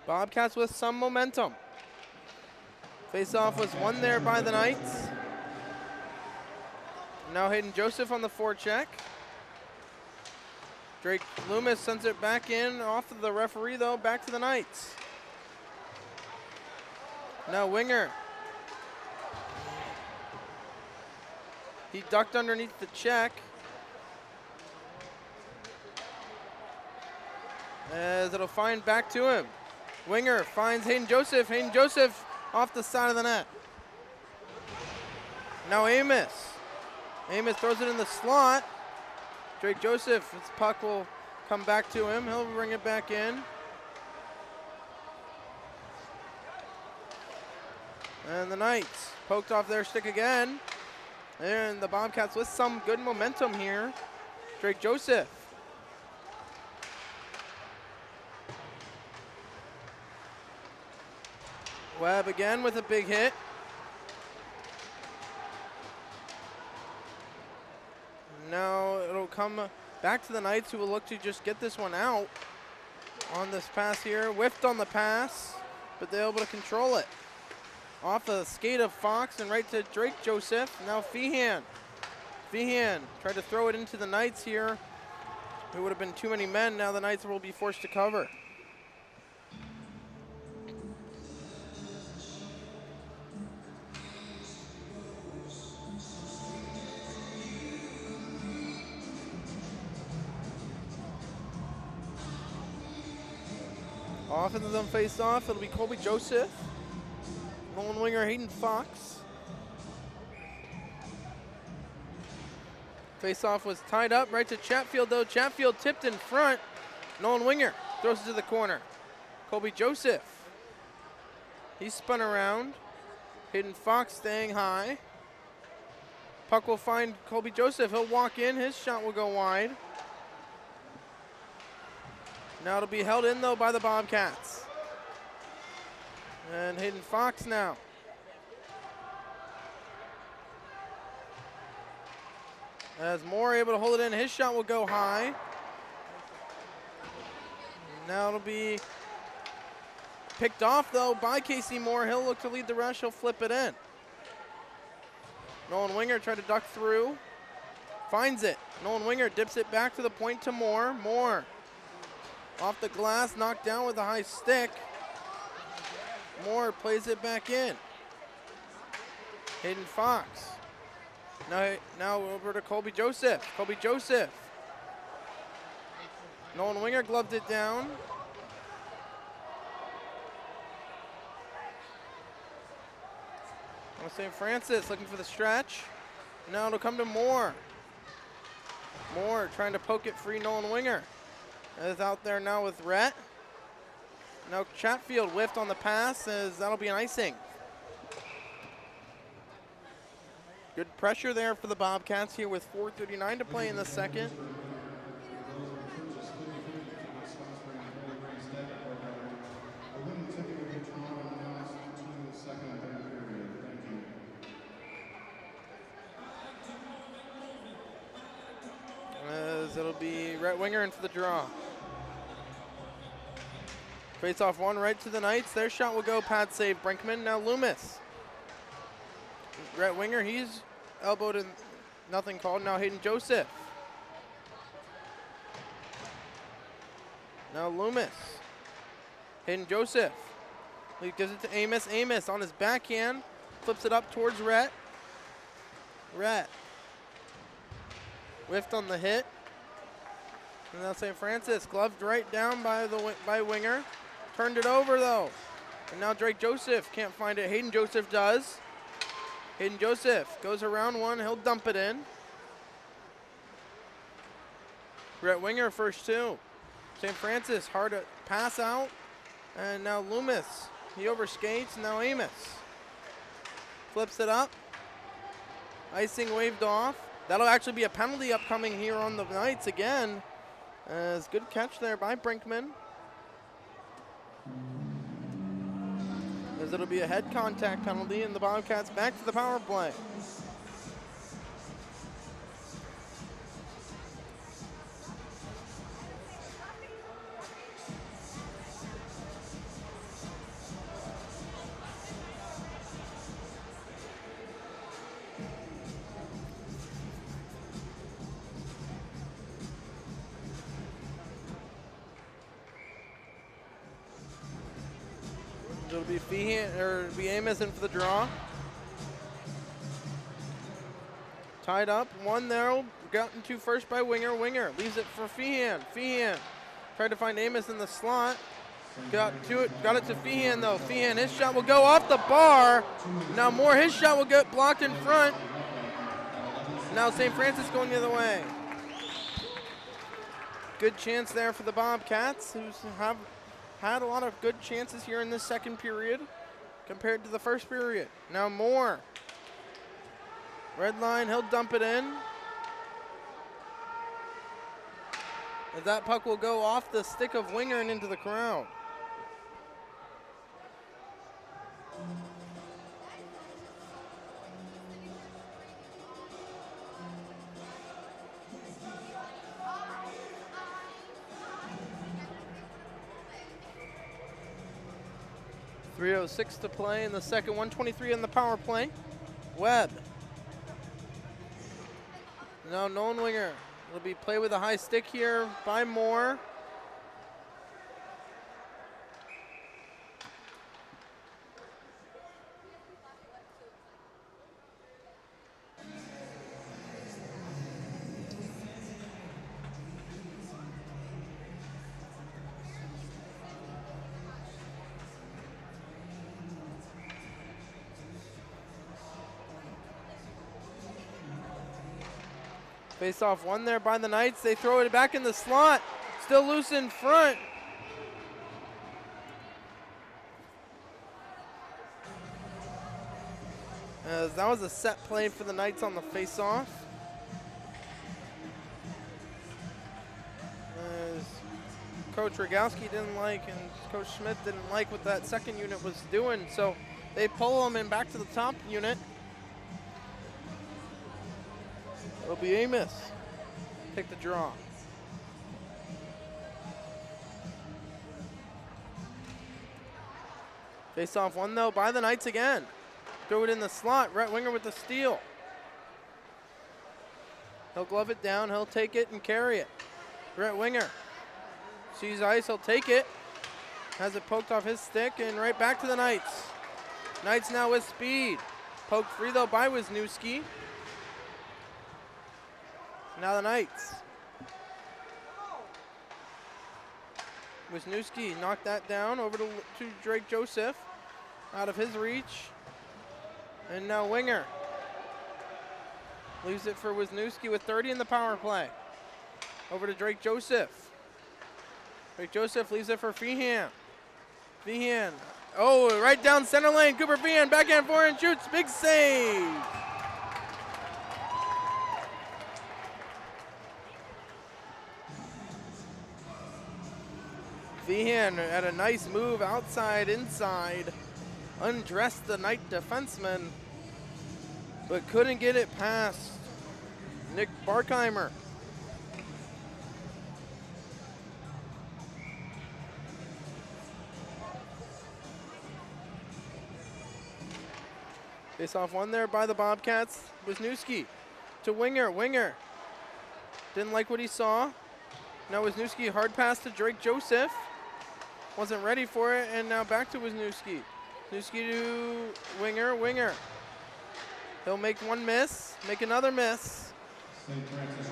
S1: Bobcats with some momentum. Face-off was won there by the Knights. Now Hayden Joseph on the forecheck. Drake Loomis sends it back in off of the referee though, back to the Knights. Now Winger. He ducked underneath the check. As it'll find back to him. Winger finds Hayden Joseph. Hayden Joseph off the side of the net. Now Amos. Amos throws it in the slot. Drake Joseph, his puck will come back to him. He'll bring it back in. And the Knights poked off their stick again. And the Bobcats with some good momentum here. Drake Joseph. Webb again with a big hit. Now it'll come back to the Knights, who will look to just get this one out on this pass here. Whiffed on the pass, but they're able to control it. Off the skate of Fox and right to Drake Joseph. Now Feehan. Feehan tried to throw it into the Knights here. It would have been too many men. Now the Knights will be forced to cover. Off into them face off. It'll be Colby Joseph. Nolan Winger, Hayden Fox. Face off was tied up right to Chatfield though. Chatfield tipped in front. Nolan Winger throws it to the corner. Colby Joseph. He's spun around. Hayden Fox staying high. Puck will find Colby Joseph. He'll walk in. His shot will go wide. Now it'll be held in though by the Bobcats. And Hayden Fox now. As Moore able to hold it in, his shot will go high. Now it'll be picked off though by Casey Moore. He'll look to lead the rush, he'll flip it in. Nolan Winger tried to duck through, finds it. Nolan Winger dips it back to the point to Moore. Moore off the glass, knocked down with a high stick. Moore plays it back in. Hayden Fox. Now over to Colby Joseph. Colby Joseph. Nolan Winger gloved it down. St. Francis looking for the stretch. Now it'll come to Moore. Moore trying to poke it free. Nolan Winger is out there now with Rhett. Now Chatfield whiffed on the pass as that'll be an icing. Good pressure there for the Bobcats here with 4:39 to play in the second. As it'll be Rhett Winger in for the draw. Face off one right to the Knights. Their shot will go pad save Brinkman. Now Loomis. Rhett Winger, he's elbowed and nothing called. Now Hayden Joseph. Now Loomis. Hayden Joseph. He gives it to Amos. Amos on his backhand. Flips it up towards Rhett. Rhett. Whiffed on the hit. And now St. Francis gloved right down by Winger. Turned it over though. And now Drake Joseph can't find it. Hayden Joseph does. Hayden Joseph goes around one. He'll dump it in. Rhett Winger first two. St. Francis hard to pass out. And now Loomis. He overskates. Now Amos. Flips it up. Icing waved off. That'll actually be a penalty upcoming here on the Knights again. As good catch there by Brinkman. As it'll be a head contact penalty and the Bobcats back to the power play. It'll be Feehan, or it'll be Amos in for the draw. Tied up, one there, gotten to first by Winger. Winger leaves it for Feehan. Feehan tried to find Amos in the slot. Got it to Feehan though. Feehan, his shot will go off the bar. Now Moore, his shot will get blocked in front. Now St. Francis going the other way. Good chance there for the Bobcats, who have had a lot of good chances here in this second period compared to the first period. Now Moore. Red line, he'll dump it in. As that puck will go off the stick of Winger and into the crowd. .306 to play in the second, 1:23 on the power play. Webb. Now Nolan Winger. It'll be play with a high stick here by Moore. Face off one there by the Knights. They throw it back in the slot. Still loose in front. As that was a set play for the Knights on the face off. As Coach Rogowski didn't like and Coach Schmidt didn't like what that second unit was doing, so they pull them in back to the top unit. It'll be Amos. Take the draw. Face off one though by the Knights again. Throw it in the slot. Right winger with the steal. He'll glove it down. He'll take it and carry it. Right winger sees ice. He'll take it. Has it poked off his stick and right back to the Knights. Knights now with speed. Poked free though by Wisniewski. Now the Knights. Wisniewski knocked that down over to Drake Joseph. Out of his reach. And now winger. Leaves it for Wisniewski with 30 in the power play. Over to Drake Joseph. Drake Joseph leaves it for Feehan. Feehan. Oh, right down center lane. Cooper Feehan backhand forehand shoots. Big save. Feehan had a nice move outside, inside. Undressed the Knight defenseman, but couldn't get it past Nick Barkheimer. Face off one there by the Bobcats. Wisniewski to winger. Winger didn't like what he saw. Now Wisniewski hard pass to Drake Joseph. Wasn't ready for it, and now back to Wisniewski. Wisniewski to winger. Winger. He'll make one miss, make another miss.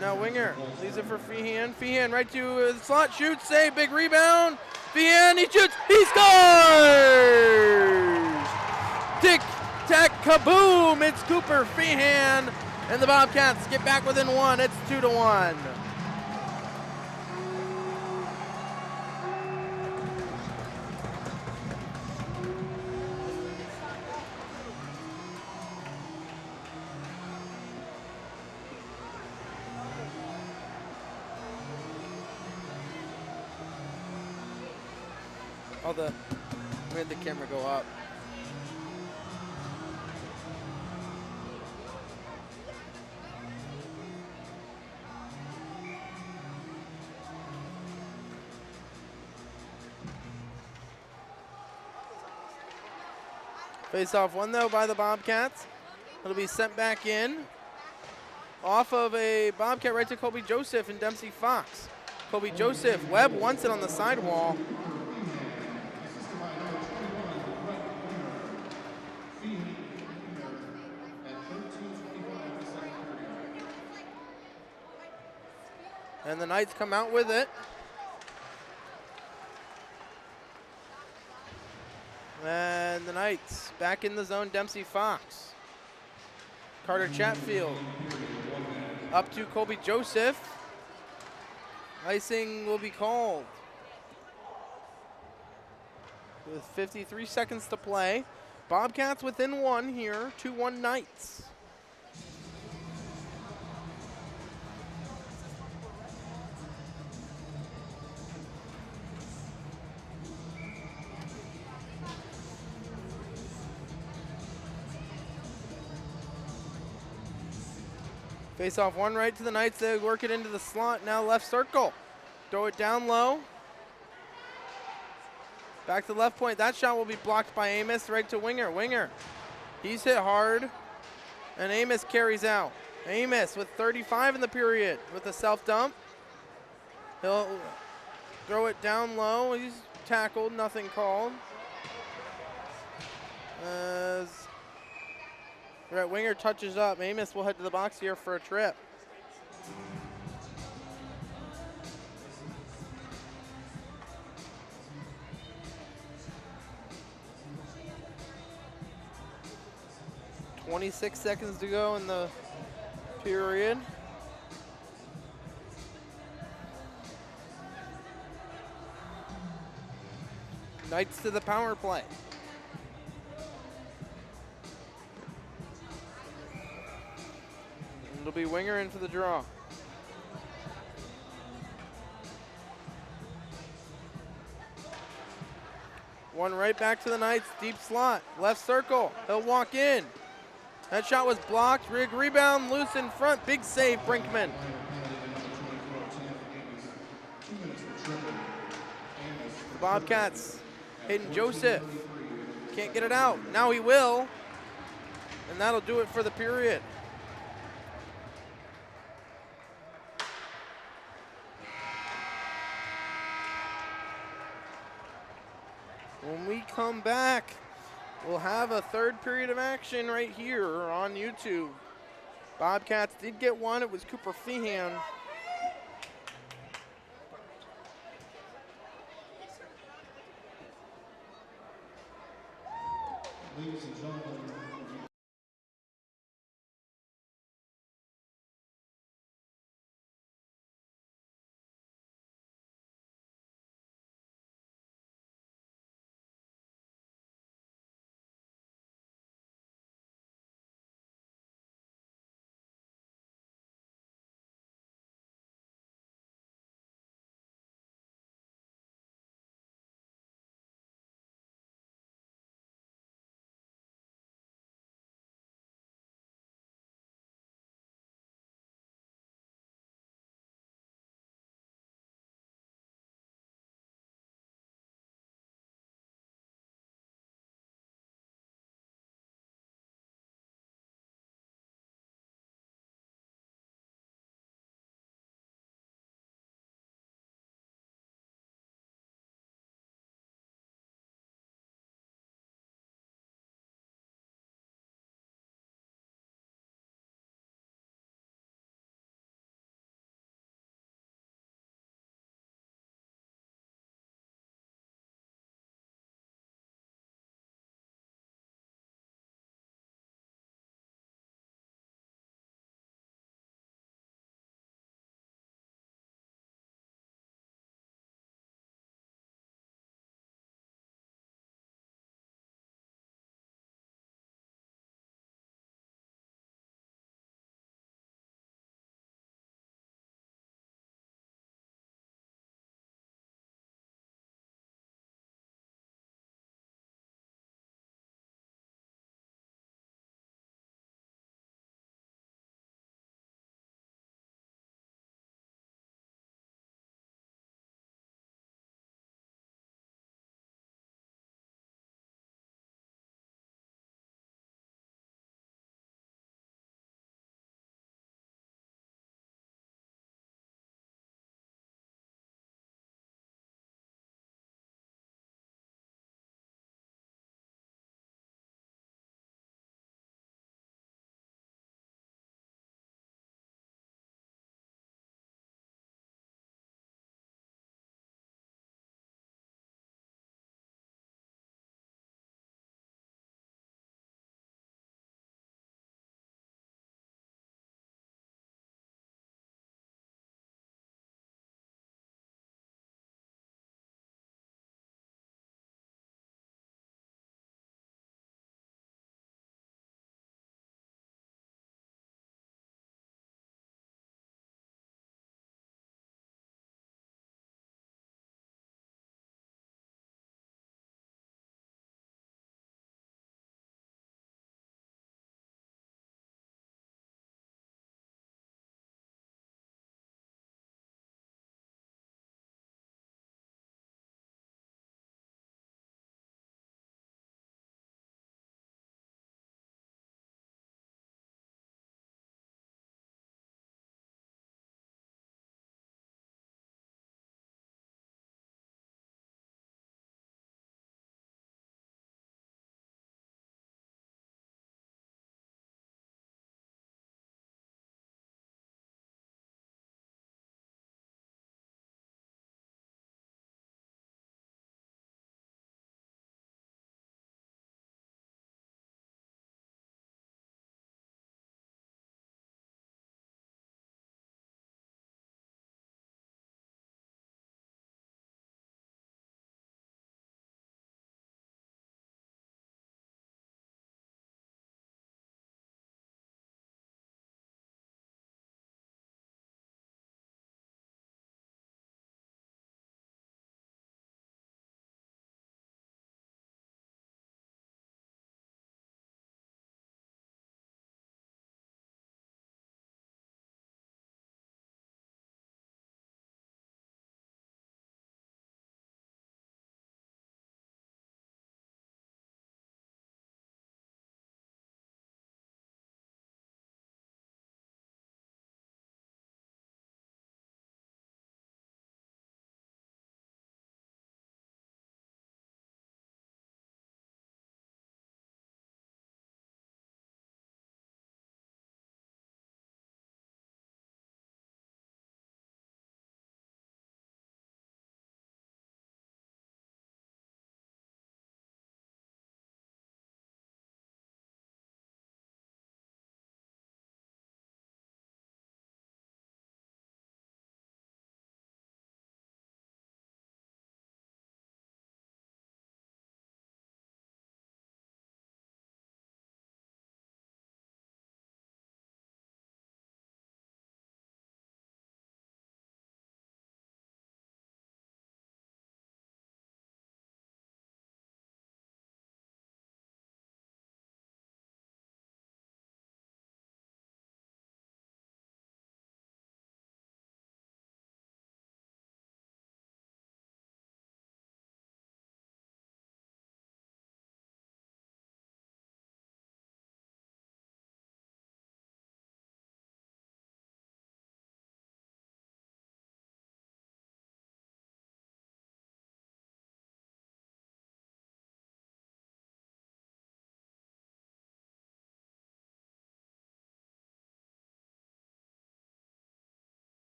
S1: Now winger leaves it for Feehan. Feehan right to the slot, shoots, save, big rebound. Feehan, he shoots, he scores! Tick, tack, kaboom! It's Cooper Feehan, and the Bobcats get back within one. It's 2-1. We had the camera go up. Face off one though by the Bobcats. It'll be sent back in. Off of a Bobcat right to Colby Joseph and Dempsey Fox. Colby Joseph, Webb wants it on the sidewall. And the Knights come out with it. And the Knights back in the zone, Dempsey Fox. Carter Chatfield up to Colby Joseph. Icing will be called. With 53 seconds to play. Bobcats within one here, 2-1 Knights. Face off one right to the Knights. They work it into the slot. Now left circle. Throw it down low. Back to left point. That shot will be blocked by Amos. Right to winger. Winger. He's hit hard. And Amos carries out. Amos with 35 in the period with a self dump. He'll throw it down low. He's tackled. Nothing called. As right winger touches up. Amos will head to the box here for a trip. .26 seconds to go in the period. Knights to the power play. It'll be Winger in for the draw. One right back to the Knights, deep slot, left circle. He'll walk in. That shot was blocked. Rebound, loose in front. Big save, Brinkman. The Bobcats, Hayden Joseph. Can't get it out. Now he will. And that'll do it for the period. When we come back, we'll have a third period of action right here on YouTube. Bobcats did get one. It was Cooper Feehan.
S5: Ladies and gentlemen,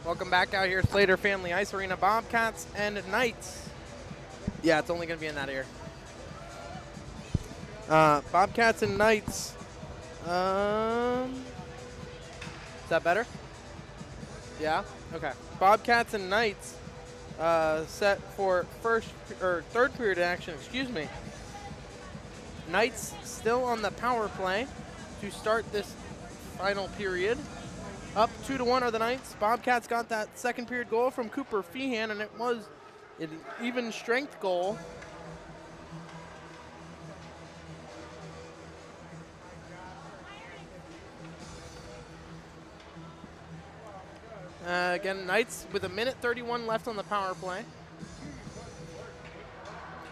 S1: Welcome back out here, Slater Family Ice Arena, Bobcats and Knights. Yeah, it's only going to be in that ear. Bobcats and Knights. Is that better? Yeah? Okay. Bobcats and Knights set for third period action, excuse me. Knights still on the power play to start this final period. Up 2-1 are the Knights. Bobcats got that second period goal from Cooper Feehan, and it was an even strength goal. Again, Knights with 1:31 left on the power play.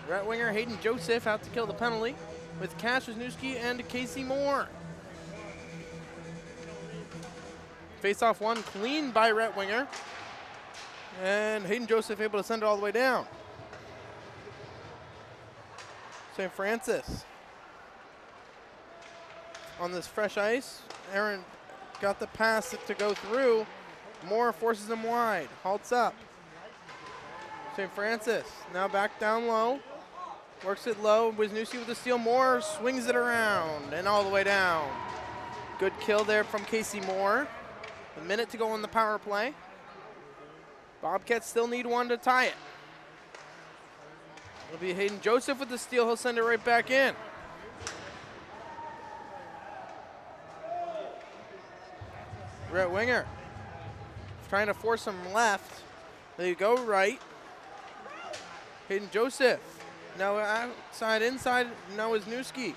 S1: Right winger Hayden Joseph out to kill the penalty with Cash Wisniewski and Casey Moore. Face-off one clean by Rhett Winger. And Hayden Joseph able to send it all the way down. St. Francis on this fresh ice. Aaron got the pass to go through. Moore forces him wide, halts up. St. Francis now back down low. Works it low, Wisniewski with the steal. Moore swings it around and all the way down. Good kill there from Casey Moore. A minute to go on the power play. Bobcats still need one to tie it. It'll be Hayden Joseph with the steal. He'll send it right back in. Rhett Winger trying to force him left. They go right. Hayden Joseph. Now outside, inside. Now Wisniewski.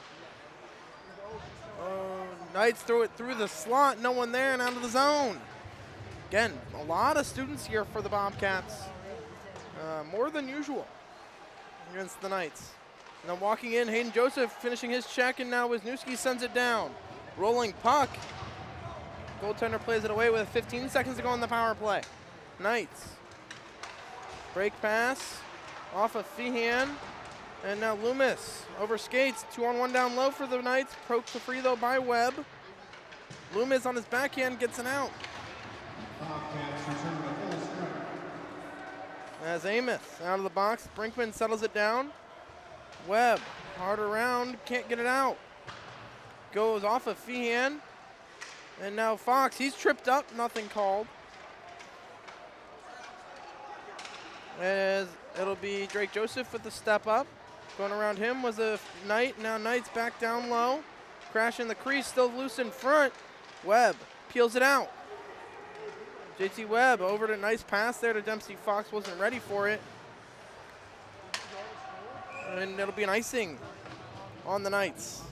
S1: Knights throw it through the slot. No one there and out of the zone. Again, a lot of students here for the Bobcats. More than usual against the Knights. Now walking in, Hayden Joseph finishing his check, and now Wisniewski sends it down. Rolling puck. Goaltender plays it away with 15 seconds to go on the power play. Knights. Break pass off of Feehan. And now Loomis over skates. 2-on-1 down low for the Knights. Poked to free though by Webb. Loomis on his backhand gets an out. As Amos out of the box. Brinkman settles it down. Webb hard around. Can't get it out. Goes off of Feehan. And now Fox, he's tripped up, nothing called. As it'll be Drake Joseph with the step up. Going around him was a Knight. Now Knight's back down low. Crash in the crease, still loose in front. Webb peels it out. JT Webb over to nice pass there to Dempsey Fox, wasn't ready for it. And it'll be an icing on the Knights.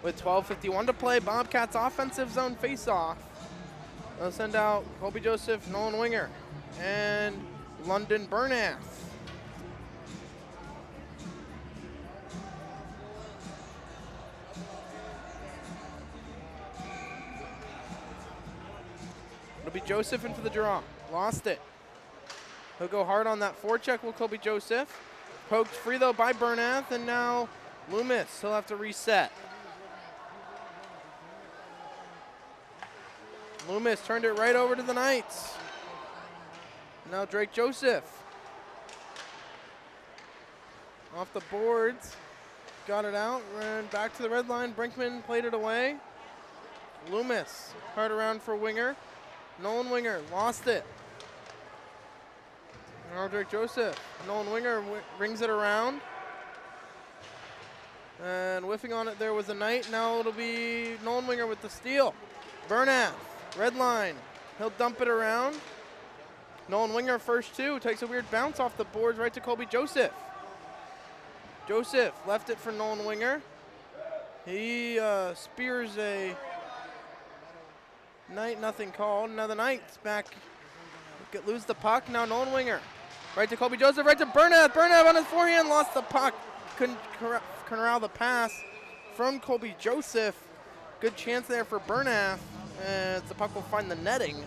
S1: With 12:51 to play, Bobcats offensive zone face-off. They'll send out Colby Joseph, Nolan Winger, and London Bernath. It'll be Joseph in for the draw. Lost it. He'll go hard on that forecheck with Colby Joseph. Poked free though by Bernath, and now Loomis. He'll have to reset. Loomis turned it right over to the Knights. Now Drake Joseph. Off the boards. Got it out. Ran back to the red line. Brinkman played it away. Loomis hard around for Winger. Nolan Winger lost it. Now Drake Joseph. Nolan Winger rings it around. And whiffing on it there was a Knight. Now it'll be Nolan Winger with the steal. Bernath. Red line, he'll dump it around. Nolan Winger first two, takes a weird bounce off the boards right to Colby Joseph. Joseph left it for Nolan Winger. He spears a Knight, nothing called. Now the Knights back, lose the puck. Now Nolan Winger, right to Colby Joseph, right to Bernath. Bernath on his forehand, lost the puck. Couldn't corral the pass from Colby Joseph. Good chance there for Bernath. As the puck will find the netting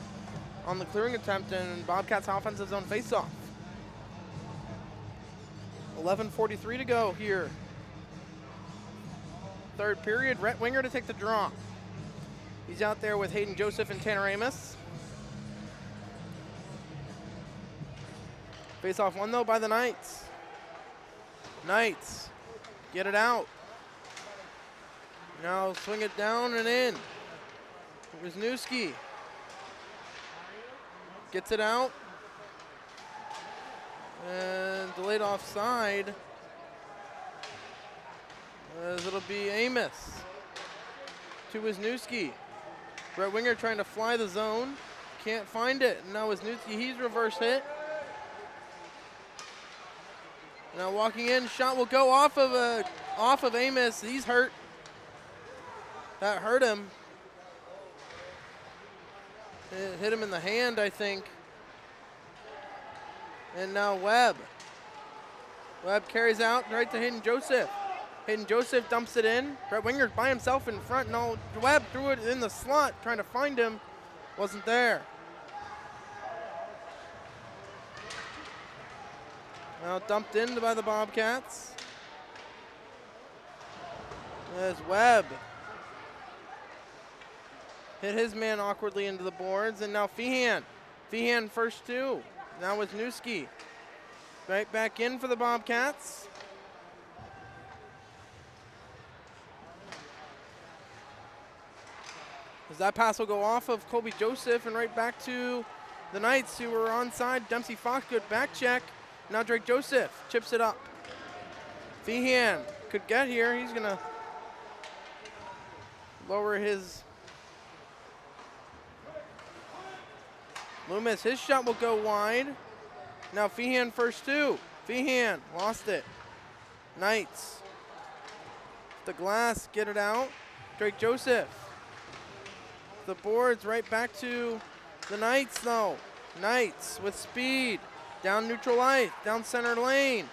S1: on the clearing attempt, and Bobcats offensive zone faceoff. 11:43 to go here. Third period, Rhett Winger to take the draw. He's out there with Hayden Joseph and Tanner Amos. Face-off won, though, by the Knights. Knights get it out. Now swing it down and in. Wisniewski gets it out. And delayed offside, as it'll be Amos to Wisniewski. Right winger trying to fly the zone. Can't find it. Now Wisniewski, he's reverse hit. Now walking in, shot will go off of Amos. He's hurt. That hurt him. It hit him in the hand, I think. And now Webb. Webb carries out right to Hayden Joseph. Hayden Joseph dumps it in. Brett Winger by himself in front. No, Webb threw it in the slot, trying to find him. Wasn't there. Now dumped in by the Bobcats. There's Webb. Hit his man awkwardly into the boards. And now Feehan. Feehan first two. Now Wisniewski. Right back in for the Bobcats. As that pass will go off of Colby Joseph and right back to the Knights, who were onside. Dempsey Fox, good back check. Now Drake Joseph chips it up. Feehan could get here. He's going to lower his... Loomis, his shot will go wide. Now Feehan first two. Feehan lost it. Knights. The glass, get it out. Drake Joseph. The boards right back to the Knights though. Knights with speed. Down neutral ice, down center lane.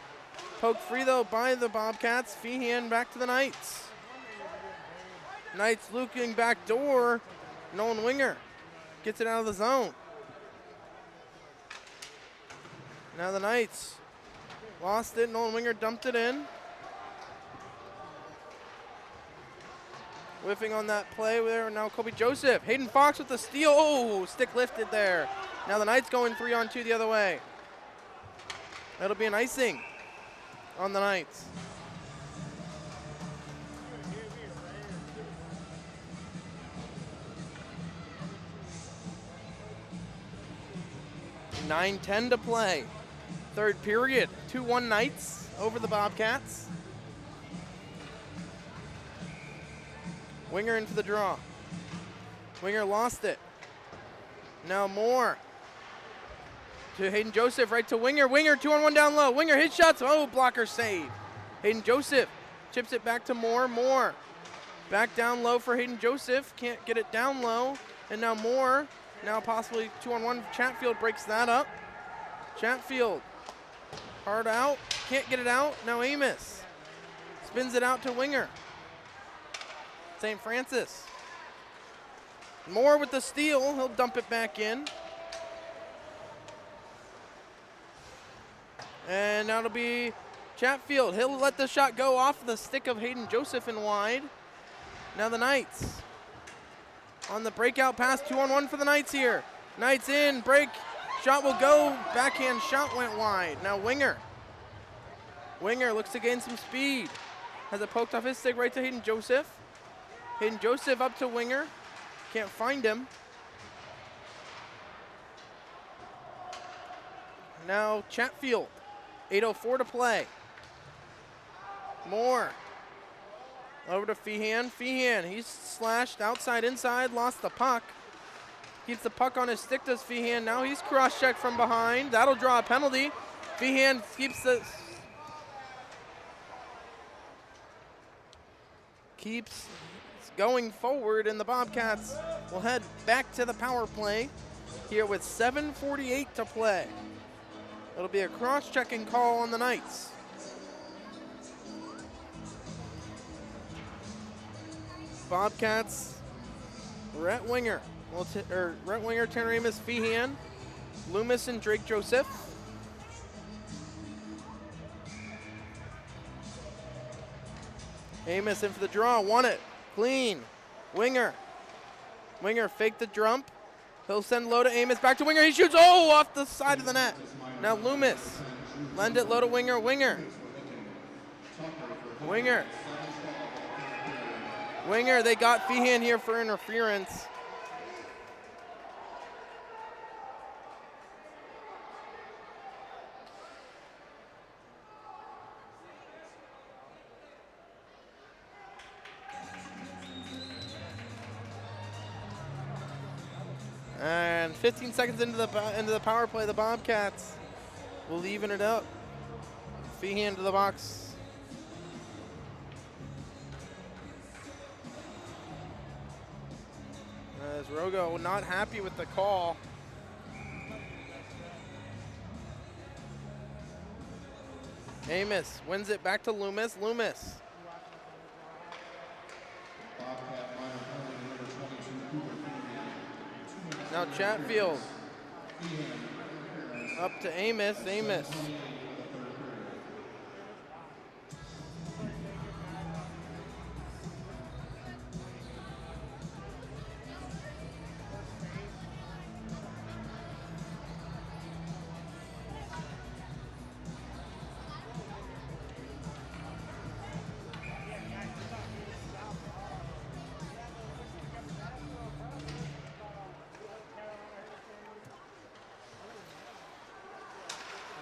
S1: Poked free though by the Bobcats. Feehan back to the Knights. Knights looking back door. Nolan Winger gets it out of the zone. Now the Knights lost it. Nolan Winger dumped it in. Whiffing on that play there. Now Colby Joseph. Hayden Fox with the steal. Oh, stick lifted there. Now the Knights going 3-on-2 the other way. That'll be an icing on the Knights. $9:10 to play. Third period, 2-1 Knights over the Bobcats. Winger in for the draw. Winger lost it. Now Moore to Hayden Joseph, right to Winger. Winger 2-on-1 down low. Winger hit shots. Oh, blocker save. Hayden Joseph chips it back to Moore. Moore back down low for Hayden Joseph. Can't get it down low. And now Moore, now possibly 2-on-1. Chatfield breaks that up. Chatfield hard out. Can't get it out. Now Amos spins it out to Winger. St. Francis. Moore with the steal. He'll dump it back in. And now it'll be Chatfield. He'll let the shot go off the stick of Hayden Joseph and wide. Now the Knights on the breakout pass. 2-on-1 for the Knights here. Knights in, break. Shot will go. Backhand shot went wide. Now Winger. Winger looks to gain some speed. Has it poked off his stick right to Hayden Joseph. Hayden Joseph up to Winger. Can't find him. Now Chatfield. 8:04 to play. Moore. Over to Feehan. Feehan, he's slashed outside, inside, lost the puck. Keeps the puck on his stick, does Feehan. Now he's cross-checked from behind. That'll draw a penalty. Feehan keeps going forward, and the Bobcats will head back to the power play here with 7:48 to play. It'll be a cross-checking call on the Knights. Bobcats, Rhett Winger, Rhett Winger, Tanner Amos, Feehan, Loomis, and Drake Joseph. Amos in for the draw, won it, clean. Winger, Winger faked the jump. He'll send low to Amos, back to Winger, he shoots, oh, off the side of the net. Now Loomis. Lend it low to Winger. Winger. Winger. Winger, they got Feehan here for interference. And 15 seconds into the power play, the Bobcats will even it up. Feehan to the box. As Rogo not happy with the call. Amos wins it back to Loomis. Loomis. Now Chatfield. Up to Amos. Amos.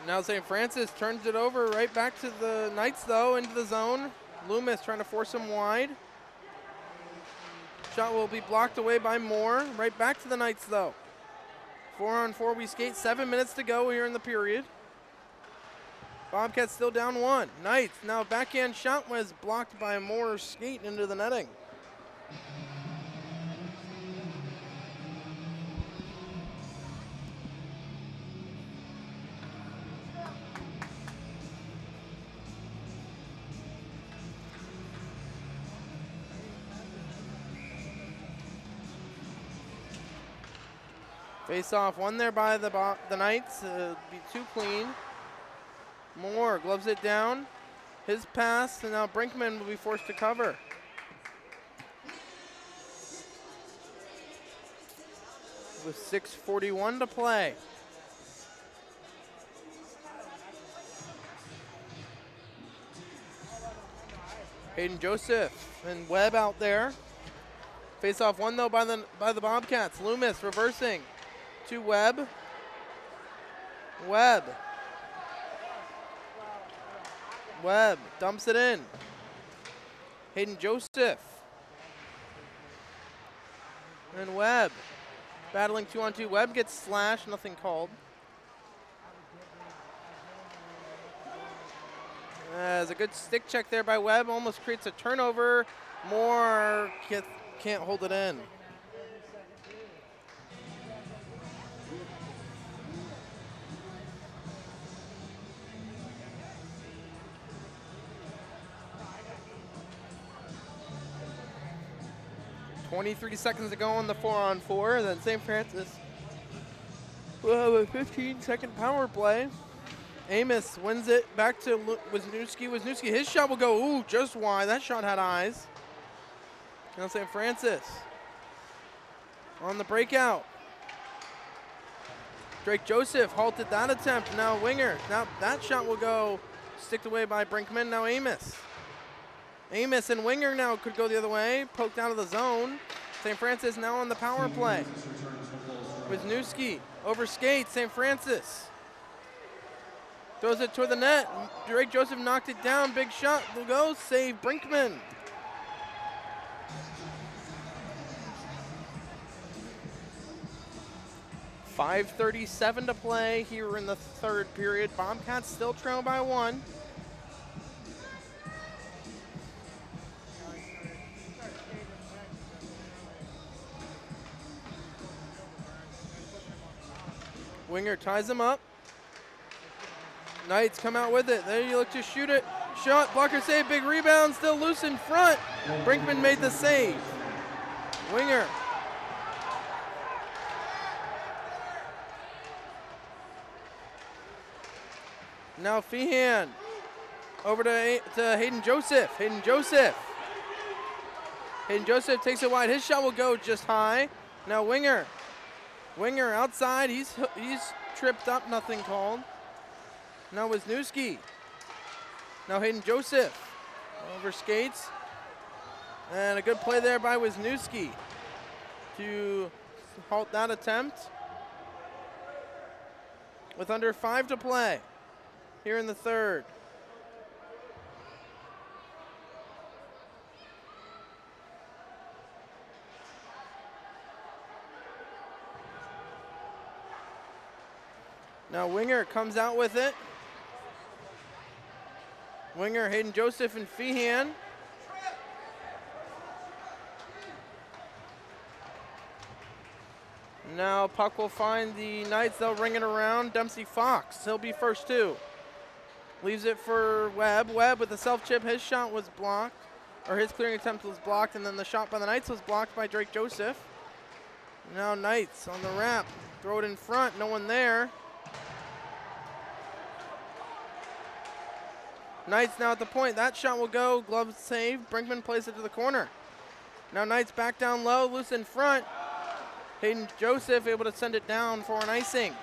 S1: Now St. Francis turns it over right back to the Knights, though, into the zone. Loomis trying to force him wide. Shot will be blocked away by Moore. Right back to the Knights, though. 4-on-4 we skate. 7 minutes to go here in the period. Bobcats still down 1. Knights, now backhand shot was blocked by Moore's skate into the netting. Face off, one there by the Knights, be too clean. Moore gloves it down. His pass, and now Brinkman will be forced to cover. With 6:41 to play. Hayden Joseph and Webb out there. Face off one though by the Bobcats. Loomis reversing. To Webb. Webb dumps it in. Hayden Joseph. And Webb battling 2-on-2. Webb gets slashed, nothing called. There's a good stick check there by Webb, almost creates a turnover. Moore can't hold it in. .23 seconds to go on the 4-on-4. Then St. Francis will have a 15-second power play. Amos wins it back to Wisniewski. Wisniewski, his shot will go, just wide. That shot had eyes. Now St. Francis on the breakout. Drake Joseph halted that attempt. Now Winger. Now that shot will go sticked away by Brinkman. Now Amos. Amos and Winger now could go the other way. Poked out of the zone. St. Francis now on the power play. Wisniewski over skates. St. Francis throws it toward the net. Drake Joseph knocked it down. Big shot will go. Save Brinkman. .537 to play here in the third period. Bobcats still trail by 1. Winger ties him up. Knights come out with it. There you look to shoot it. Shot, blocker save, big rebound, still loose in front. Brinkman made the save. Winger. Now Feehan over to Hayden Joseph. Hayden Joseph takes it wide. His shot will go just high. Now Winger outside. He's tripped up. Nothing called. Now Wisniewski. Now Hayden Joseph. Over skates. And a good play there by Wisniewski to halt that attempt. With under 5 to play here in the third. Now Winger comes out with it. Winger, Hayden Joseph, and Feehan. Now puck will find the Knights. They'll ring it around. Dempsey Fox, he'll be first too. Leaves it for Webb. Webb with the self-chip. His shot was blocked, or his clearing attempt was blocked, and then the shot by the Knights was blocked by Drake Joseph. Now Knights on the wrap. Throw it in front, no one there. Knights now at the point. That shot will go. Glove save. Brinkman plays it to the corner. Now Knights back down low, loose in front. Hayden Joseph able to send it down for an icing.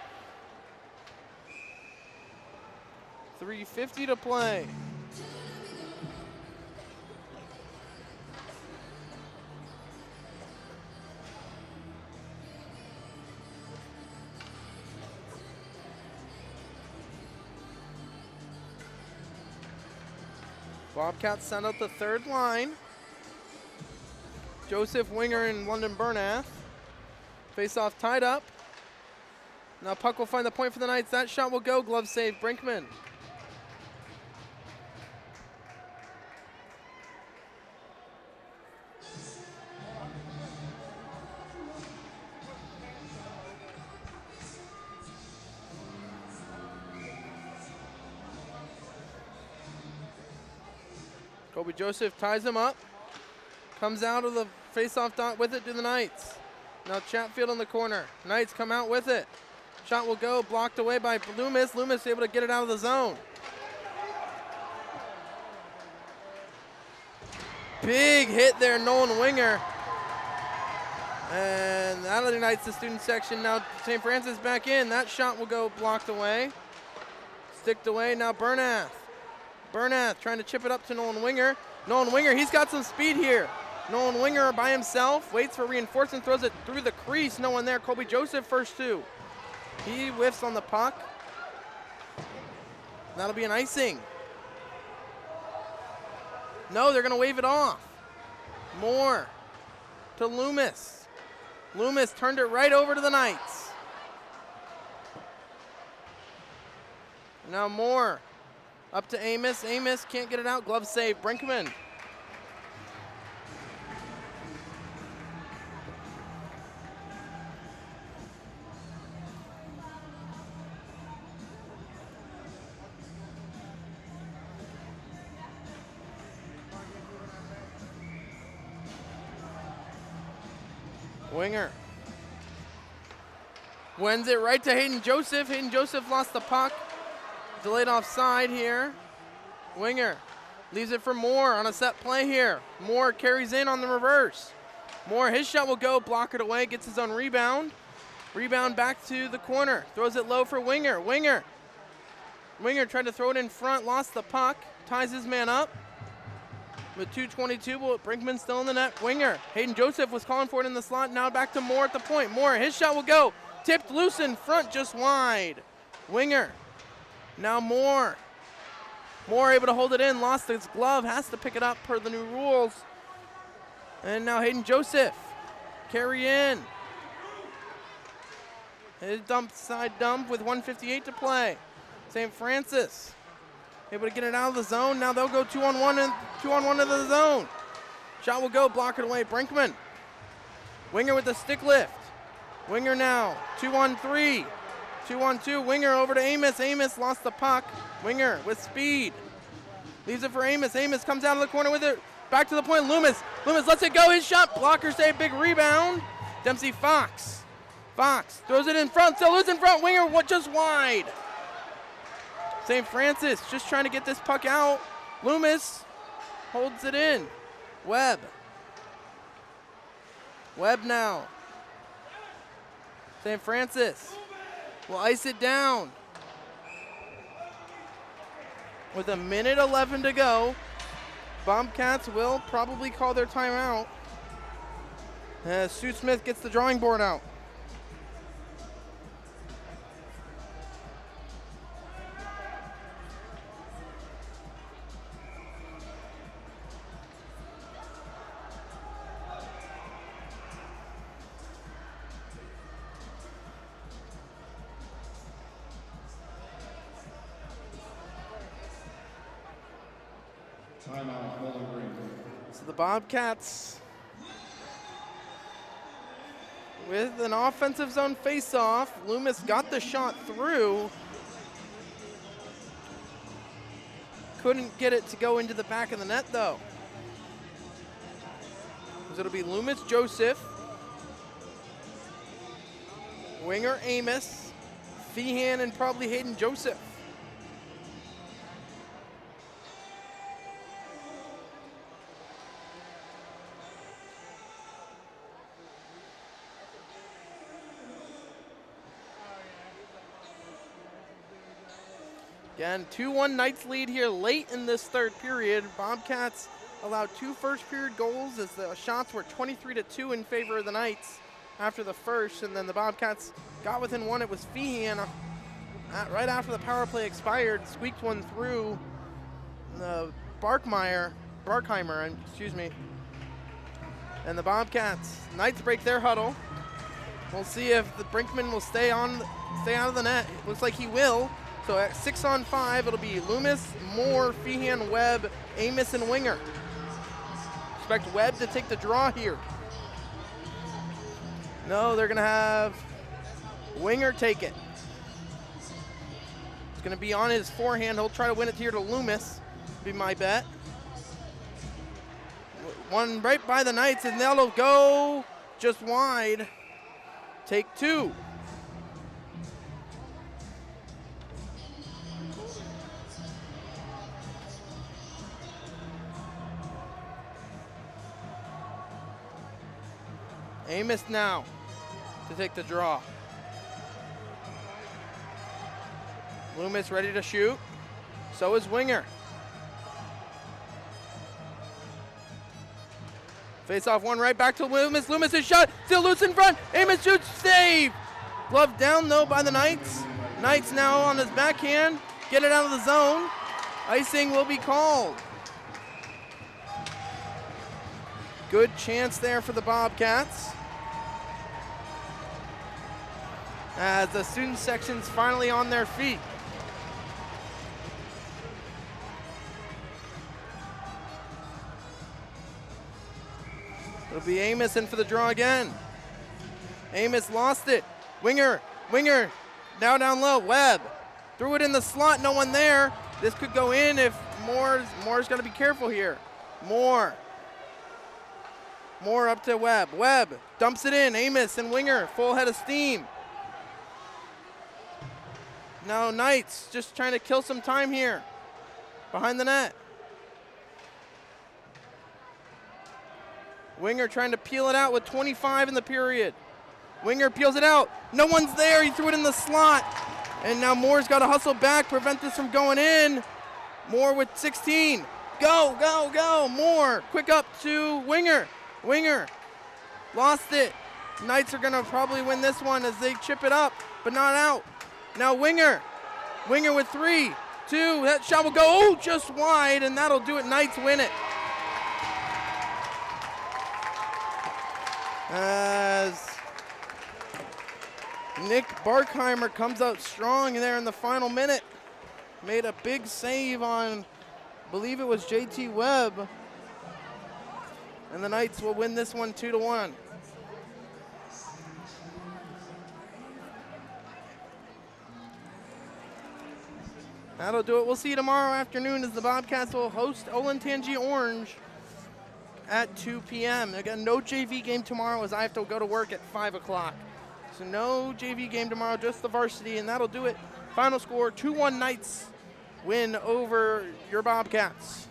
S1: 3:50 to play. Bobcats send out the third line. Joseph, Winger, and London Bernath. Face-off tied up. Now puck will find the point for the Knights. That shot will go. Glove save, Brinkman. Kobe Joseph ties him up. Comes out of the face-off dot with it to the Knights. Now Chatfield in the corner. Knights come out with it. Shot will go, blocked away by Loomis. Loomis able to get it out of the zone. Big hit there, Nolan Winger. And that ignites the student section. Now St. Francis back in. That shot will go blocked away. Sticked away, now Bernath. Bernath trying to chip it up to Nolan Winger. Nolan Winger, he's got some speed here. Nolan Winger by himself, waits for reinforcement, throws it through the crease. No one there. Kobe Joseph first two. He whiffs on the puck. That'll be an icing. No, they're going to wave it off. Moore to Loomis. Loomis turned it right over to the Knights. Now Moore up to Amos. Amos can't get it out. Glove save. Brinkman. Winger wins it right to Hayden Joseph. Hayden Joseph lost the puck. Delayed offside here. Winger leaves it for Moore on a set play here. Moore carries in on the reverse. Moore, his shot will go, block it away, gets his own rebound. Rebound back to the corner. Throws it low for Winger. Winger tried to throw it in front, lost the puck, ties his man up. With 2:22, but Brinkman still in the net. Winger, Hayden Joseph was calling for it in the slot. Now back to Moore at the point. Moore, his shot will go. Tipped loose in front, just wide. Winger, now Moore. Moore able to hold it in, lost his glove, has to pick it up per the new rules. And now Hayden Joseph, carry in. His side dump with 1:58 to play. St. Francis able to get it out of the zone. Now they'll go 2-on-1 and 2-on-1 to the zone. Shot will go, block it away. Brinkman. Winger with the stick lift. Winger now, 2-on-3. 2-on-2, Winger over to Amos. Amos lost the puck. Winger with speed. Leaves it for Amos. Amos comes out of the corner with it. Back to the point, Loomis. Loomis lets it go, his shot. Blocker save, big rebound. Dempsey Fox. Fox throws it in front, still is in front. Winger just wide. St. Francis just trying to get this puck out. Loomis holds it in. Webb. Webb now. St. Francis will ice it down. With a minute 11 to go, Bobcats will probably call their timeout as Sue Smith gets the drawing board out.
S5: Timeout, Bowling Green.
S1: So the Bobcats with an offensive zone face-off. Loomis got the shot through. Couldn't get it to go into the back of the net though. So it'll be Loomis, Joseph, winger Amos, Feehan, and probably Hayden Joseph. Again, 2-1 Knights lead here late in this third period. Bobcats allowed 2 first-period goals as the shots were 23-2 in favor of the Knights after the first, and then the Bobcats got within 1. It was Feehan right after the power play expired, squeaked one through the Barkheimer, excuse me. And the Bobcats, Knights break their huddle. We'll see if the Brinkman will stay out of the net. It looks like he will. So at 6-on-5, it'll be Loomis, Moore, Feehan, Webb, Amos, and Winger. Expect Webb to take the draw here. No, they're going to have Winger take it. It's going to be on his forehand. He'll try to win it here to Loomis, be my bet. One right by the Knights, and that'll go just wide. Take 2. Amos now to take the draw. Loomis ready to shoot. So is Winger. Face off one right back to Loomis. Loomis is shot. Still loose in front. Amos shoots. Save. Glove down though by the Knights. Knights now on his backhand. Get it out of the zone. Icing will be called. Good chance there for the Bobcats. As the student section's finally on their feet. It'll be Amos in for the draw again. Amos lost it. Winger, now down low. Webb threw it in the slot, no one there. This could go in if Moore's got to be careful here. Moore up to Webb. Webb dumps it in. Amos and Winger, full head of steam. Now Knights just trying to kill some time here behind the net. Winger trying to peel it out with 25 in the period. Winger peels it out. No one's there. He threw it in the slot. And now Moore's got to hustle back, prevent this from going in. Moore with 16. Go. Moore. Quick up to Winger. Winger lost it. Knights are going to probably win this one as they chip it up, but not out. Now Winger with 3, 2, that shot will go just wide, and that'll do it. Knights win it. As Nick Barkheimer comes out strong there in the final minute. Made a big save on, I believe it was JT Webb. And the Knights will win this one 2-1. That'll do it. We'll see you tomorrow afternoon as the Bobcats will host Olentangy Orange at 2 p.m. Again, no JV game tomorrow as I have to go to work at 5 o'clock. So no JV game tomorrow, just the varsity, and that'll do it. Final score, 2-1 Knights win over your Bobcats.